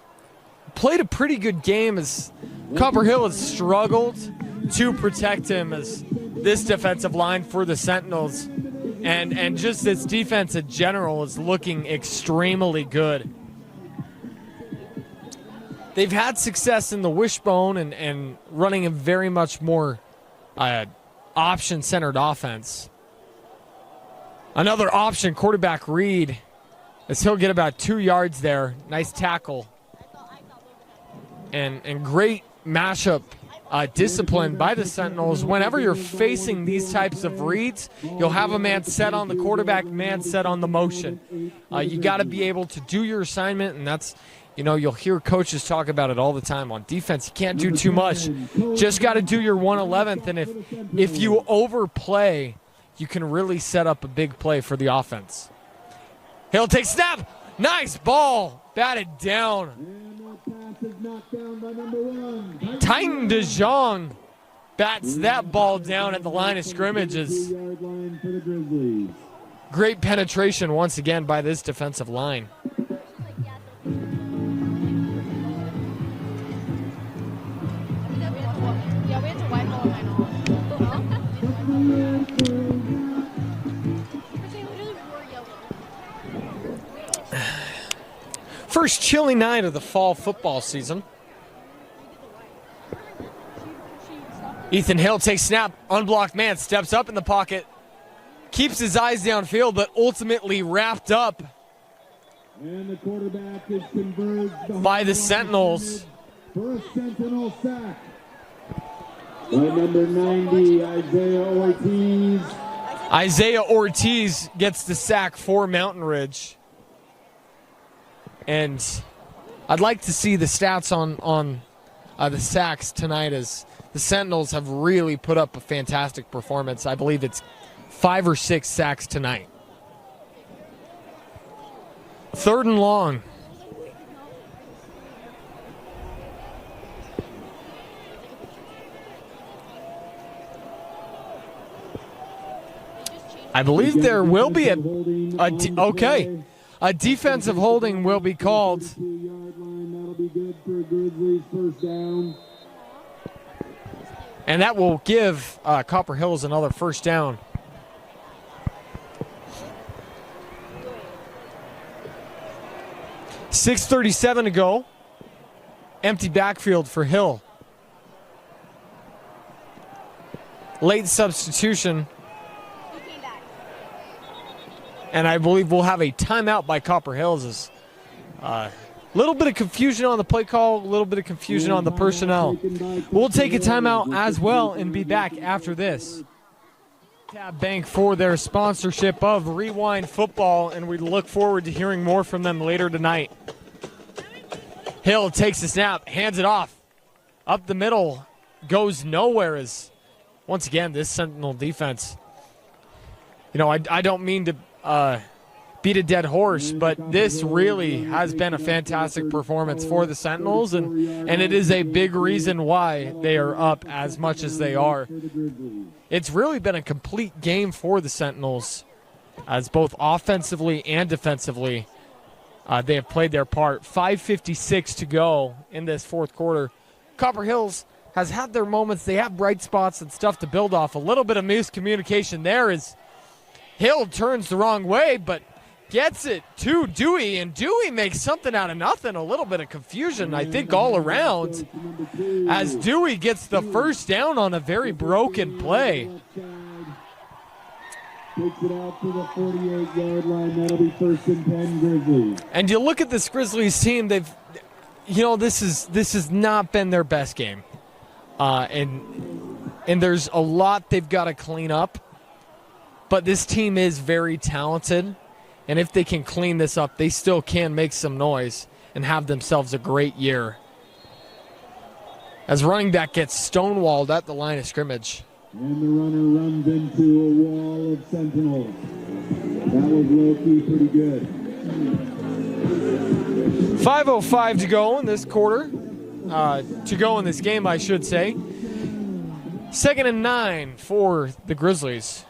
played a pretty good game as Copper Hill has struggled to protect him as this defensive line for the Sentinels and just this defense in general is looking extremely good. They've had success in the wishbone and running a very much more option-centered offense. Another option quarterback read as he'll get about 2 yards there. Nice tackle. And great mashup discipline by the Sentinels. Whenever you're facing these types of reads, you'll have a man set on the quarterback, man set on the motion. You got to be able to do your assignment, and that's, you'll hear coaches talk about it all the time. On defense, you can't do too much. Just got to do your 1/11th, and if you overplay, you can really set up a big play for the offense. He'll take snap. Nice ball. Batted down. Titan DeJong bats that ball down at the line of scrimmages. Great penetration once again by this defensive line. First chilly night of the fall football season. Ethan Hill takes snap, unblocked man, steps up in the pocket, keeps his eyes downfield, but ultimately wrapped up
And the quarterback is converged
by the Sentinels.
For a Sentinel sack. By number 90, Isaiah Ortiz.
Isaiah Ortiz gets the sack for Mountain Ridge. And I'd like to see the stats on the sacks tonight, as the Sentinels have really put up a fantastic performance. I believe it's 5 or 6 sacks tonight. 3rd and long. I believe there will be a defensive holding will be called. And that will give Copper Hills another first down. .637 to go. Empty backfield for Hill. Late substitution. And I believe we'll have a timeout by Copper Hills. A little bit of confusion on the play call, a little bit of confusion on the personnel. We'll take a timeout as well and be back after this. Tab Bank for their sponsorship of Rewind Football, and we look forward to hearing more from them later tonight. Hill takes the snap, hands it off. Up the middle, goes nowhere as once again, this Sentinel defense, you know, I don't mean to beat a dead horse, but this really has been a fantastic performance for the Sentinels, and it is a big reason why they are up as much as they are. It's really been a complete game for the Sentinels, as both offensively and defensively they have played their part. 5:56 to go in this fourth quarter. Copper Hills has had their moments. They have bright spots and stuff to build off. A little bit of miscommunication there as Hill turns the wrong way, but gets it to Dewey, and Dewey makes something out of nothing. A little bit of confusion, I think, all around, as Dewey gets the first down on a very broken play.
Takes it out to the 48-yard line. That'll be 1st and 10 Grizzlies.
And you look at this Grizzlies team, they've, you know, this has not been their best game. And there's a lot they've got to clean up. But this team is very talented. And if they can clean this up, they still can make some noise and have themselves a great year. As running back gets stonewalled at the line of scrimmage.
And the runner runs into a wall of Sentinels. That was low-key pretty good.
5:05 to go in this quarter. To go in this game, I should say. 2nd and 9 for the Grizzlies.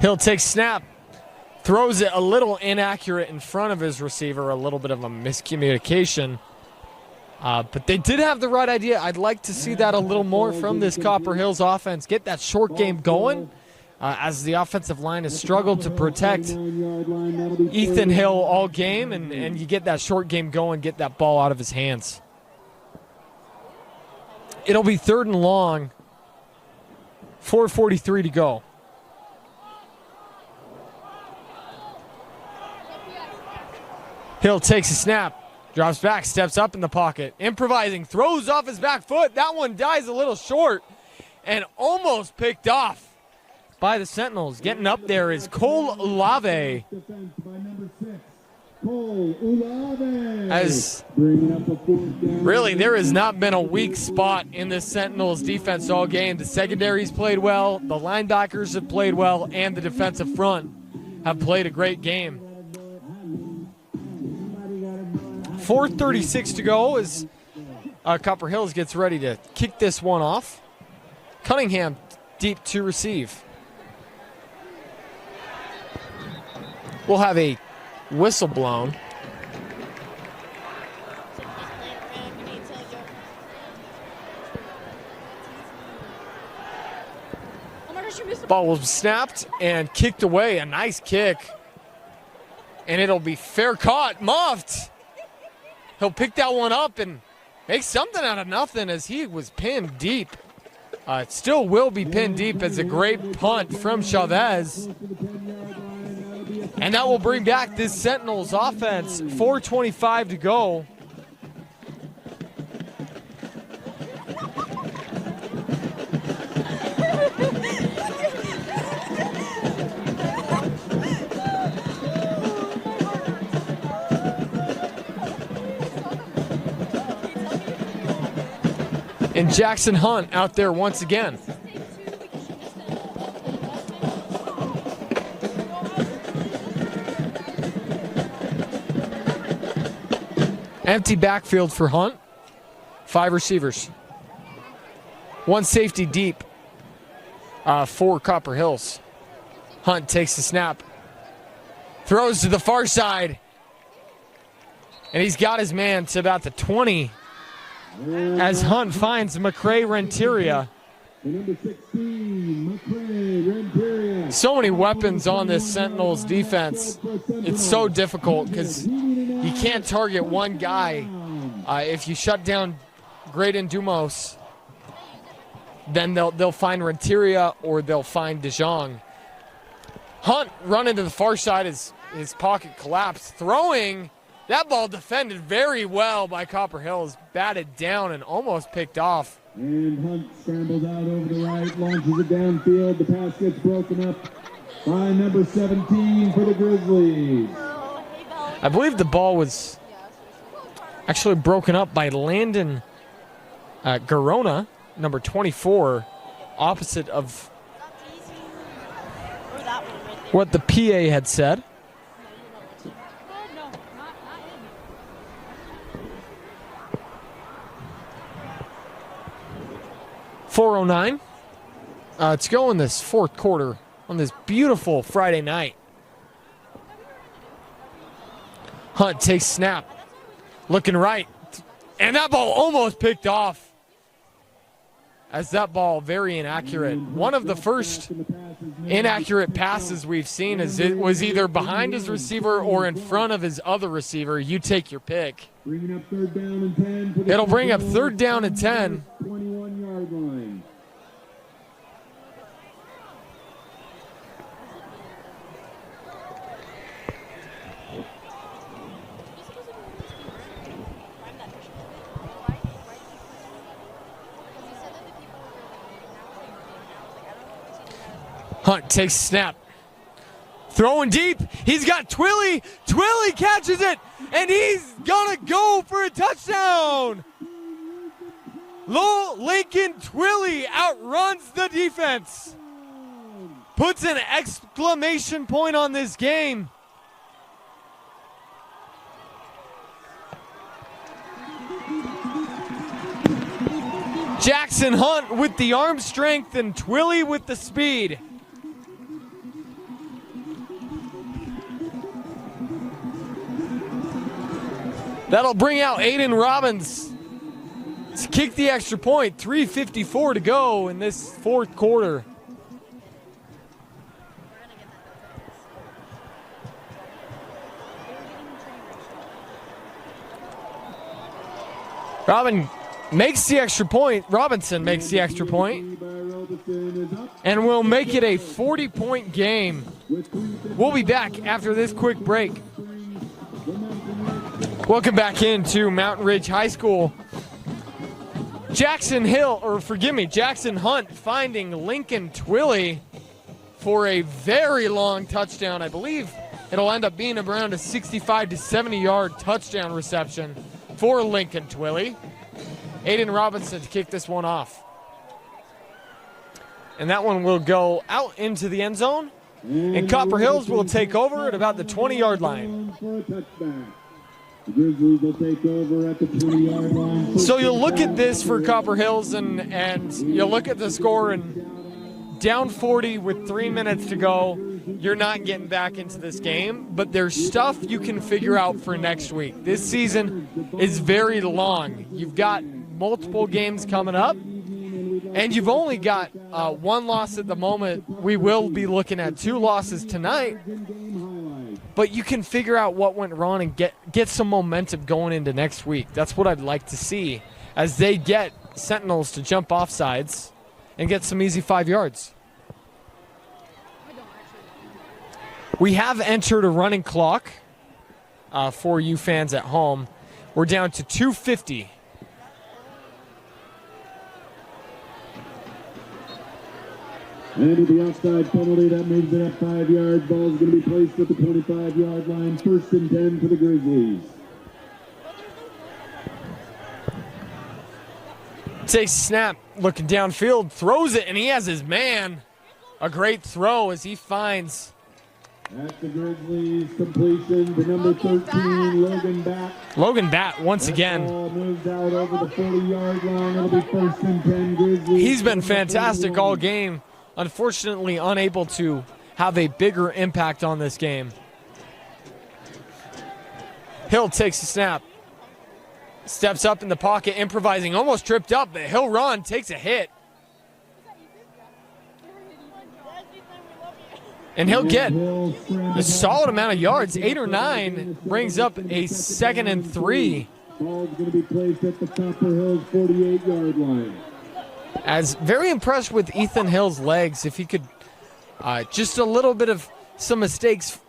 Hill takes snap, throws it a little inaccurate in front of his receiver, a little bit of a miscommunication. But they did have the right idea. I'd like to see that a little more from this Copper Hills offense. Get that short game going as the offensive line has struggled to protect Ethan Hill all game, and you get that short game going, get that ball out of his hands. It'll be 3rd and long, 4:43 to go. Hill takes a snap, drops back, steps up in the pocket, improvising, throws off his back foot. That one dies a little short and almost picked off by the Sentinels. Getting up there is Cole Olave. As really, there has not been a weak spot in the Sentinels defense all game. The secondary's played well, the linebackers have played well, and the defensive front have played a great game. 4:36 to go as Copper Hills gets ready to kick this one off. Cunningham deep to receive. We'll have a whistle blown. Ball was snapped and kicked away. A nice kick. And it'll be fair caught. Muffed. He'll pick that one up and make something out of nothing as he was pinned deep. It still will be pinned deep as a great punt from Chavez. And that will bring back this Sentinels offense. 4:25 to go. And Jackson Hunt out there once again. Empty backfield for Hunt. 5 receivers. 1 safety deep for Copper Hills. Hunt takes the snap. Throws to the far side. And he's got his man to about the 20. As Hunt finds McCray Renteria. So many weapons on this Sentinels defense. It's so difficult because you can't target one guy. If you shut down Graydon Dumos, then they'll find Renteria or they'll find DeJong. Hunt running to the far side as his pocket collapsed. Throwing. That ball defended very well by Copper Hills. Batted down and almost picked off.
And Hunt scrambles out over the right, launches it downfield. The pass gets broken up by number 17 for the Grizzlies.
I believe the ball was actually broken up by Landon Garona, number 24, opposite of what the PA had said. .409 to go in this fourth quarter on this beautiful Friday night. Hunt takes snap, looking right, and that ball almost picked off. As that ball very inaccurate. One of the first inaccurate passes we've seen is it was either behind his receiver or in front of his other receiver. You take your pick. It'll bring up third down and 10.
21-yard line.
Hunt takes snap. Throwing deep. He's got Twilly. Twilly catches it, and he's going to go for a touchdown. Lincoln Twilly outruns the defense. Puts an exclamation point on this game. Jackson Hunt with the arm strength and Twilly with the speed. That'll bring out Aiden Robbins to kick the extra point. 3:54 to go in this fourth quarter. Robinson makes the extra point, and will make it a 40-point game. We'll be back after this quick break. Welcome back into Mountain Ridge High School. Jackson Hunt finding Lincoln Twilly for a very long touchdown. I believe it'll end up being around a 65 to 70-yard touchdown reception for Lincoln Twilly. Aiden Robinson to kick this one off. And that one will go out into the end zone. And Copper Hills will take over at about the 20-yard line.
The Grizzlies will take over at the 20-yard line.
So you'll look at this for Copper Hills and you'll look at the score, and down 40 with 3 minutes to go, you're not getting back into this game, but there's stuff you can figure out for next week. This season is very long. You've got multiple games coming up, and you've only got one loss at the moment. We will be looking at 2 losses tonight, but you can figure out what went wrong and get some momentum going into next week. That's what I'd like to see as they get Sentinels to jump off sides and get some easy 5 yards. We have entered a running clock for you fans at home. We're down to 2:50.
And with the offside penalty, that moves it up 5 yards. Ball's going to be placed at the 25-yard line. 1st and 10 for the Grizzlies.
Takes snap, looking downfield, throws it, and he has his man. A great throw as he finds.
That's the Grizzlies' completion to number 13, Logan Batt.
Logan Batt once again.
Ball moves out over the 40-yard line. It'll be 1st and 10 Grizzlies.
He's been fantastic all game. Unfortunately, unable to have a bigger impact on this game. Hill takes a snap. Steps up in the pocket, improvising, almost tripped up, but he'll run, takes a hit. And he'll get a solid amount of yards, 8 or 9, brings up a 2nd and 3.
Ball's going to be placed at the Copper Hills 48-yard line.
As very impressed with Ethan Hill's legs. If he could, just a little bit of some mistakes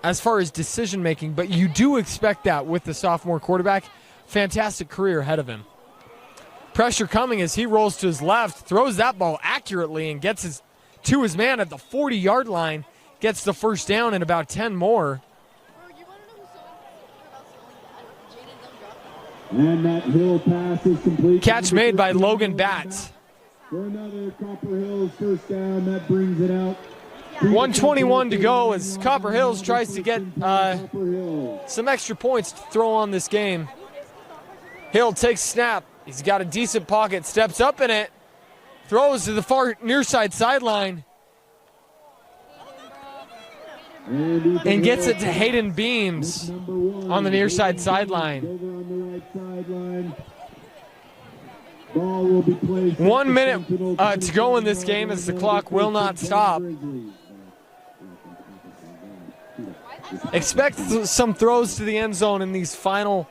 as far as decision making, but you do expect that with the sophomore quarterback. Fantastic career ahead of him. Pressure coming as he rolls to his left, throws that ball accurately and gets his to his man at the 40-yard line. Gets the first down and about 10 more.
And that Hill pass is complete.
Catch made by Logan Batts.
For another Copper Hills first down, that brings it out.
1:21 to go as Copper Hills tries to get some extra points to throw on this game. Hill takes snap. He's got a decent pocket, steps up in it, throws to the far near side sideline, and gets it to Hayden Beams on the near side sideline. 1 minute to go in this game as the clock will not stop. Expect some throws to the end zone in this final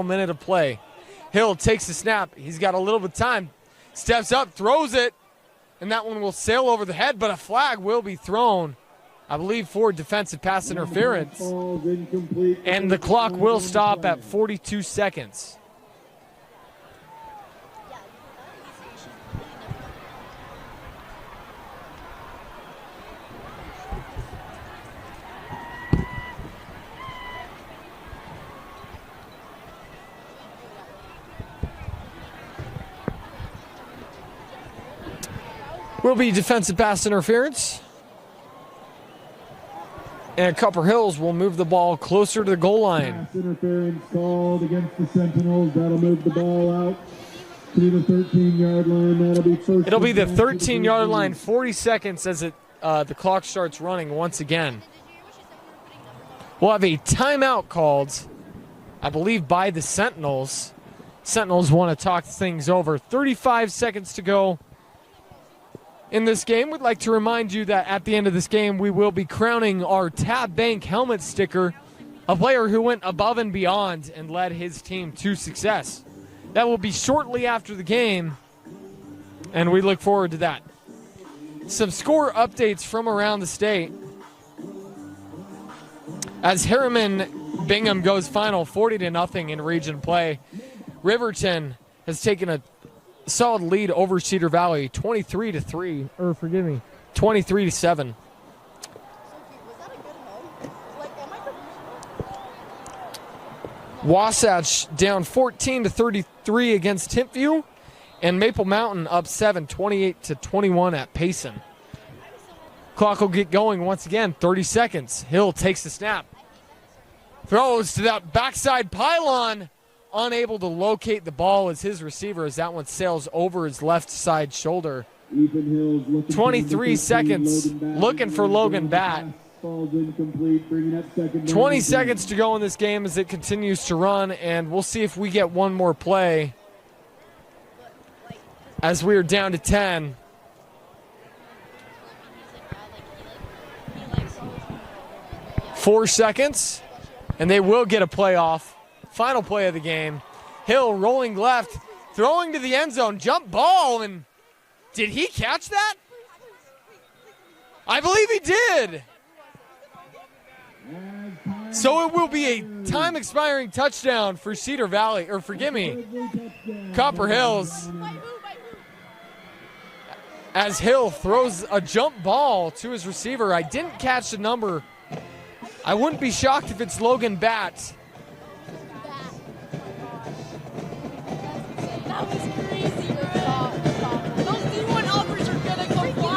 minute of play. Hill takes the snap. He's got a little bit of time. Steps up, throws it, and that one will sail over the head, but a flag will be thrown, I believe, for defensive pass interference. And the clock will stop at 42 seconds. Will be defensive pass interference. And Copper Hills will move the ball closer to the goal line.
Pass interference called against the Sentinels. That'll move the ball out to the 13-yard line. That'll be first.
It'll be the 13-yard line, 40 seconds as the clock starts running once again. We'll have a timeout called, I believe, by the Sentinels. Sentinels want to talk things over. 35 seconds to go in this game. We'd like to remind you that at the end of this game, we will be crowning our Tab Bank helmet sticker, a player who went above and beyond and led his team to success. That will be shortly after the game, and we look forward to that. Some score updates from around the state. As Harriman Bingham goes final 40-0 in region play, Riverton has taken a solid lead over Cedar Valley, 23-7. Wasatch down 14-33 against Timpview, and Maple Mountain up 7, 28-21 at Payson. Clock will get going once again, 30 seconds. Hill takes the snap, throws to that backside pylon, unable to locate the ball as his receiver as that one sails over his left side shoulder. 23 seconds, looking for Logan Batt. 20 seconds to go in this game as it continues to run, and we'll see if we get one more play as we are down to 10. Four seconds, and they will get a playoff. Final play of the game. Hill rolling left, throwing to the end zone, jump ball, and did he catch that? I believe he did. So it will be a time expiring touchdown for Cedar Valley, or forgive me, Copper Hills. As Hill throws a jump ball to his receiver. I didn't catch the number. I wouldn't be shocked if it's Logan Batts.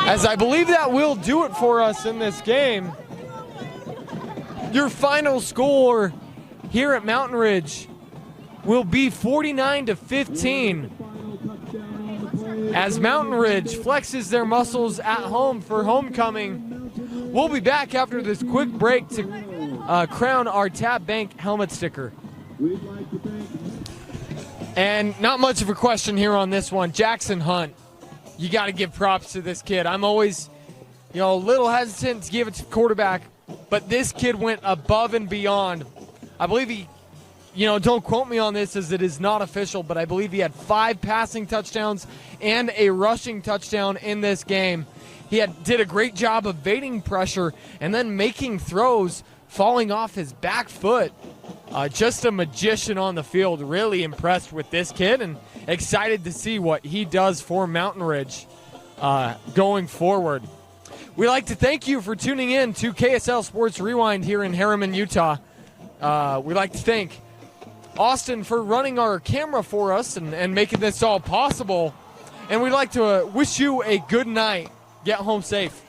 As I believe that will do it for us in this game. Your final score here at Mountain Ridge will be 49-15. As Mountain Ridge flexes their muscles at home for homecoming. We'll be back after this quick break to crown our Tab Bank helmet sticker. And not much of a question here on this one. Jackson Hunt, you got to give props to this kid. I'm always, a little hesitant to give it to the quarterback, but this kid went above and beyond. I believe he, don't quote me on this as it is not official, but I believe he had 5 passing touchdowns and a rushing touchdown in this game. He did a great job evading pressure and then making throws, falling off his back foot. Just a magician on the field. Really impressed with this kid and excited to see what he does for Mountain Ridge. going forward. We'd like to thank you for tuning in to KSL Sports Rewind here in Harriman, Utah. We'd like to thank Austin for running our camera for us and making this all possible. And we'd like to wish you a good night. Get home safe.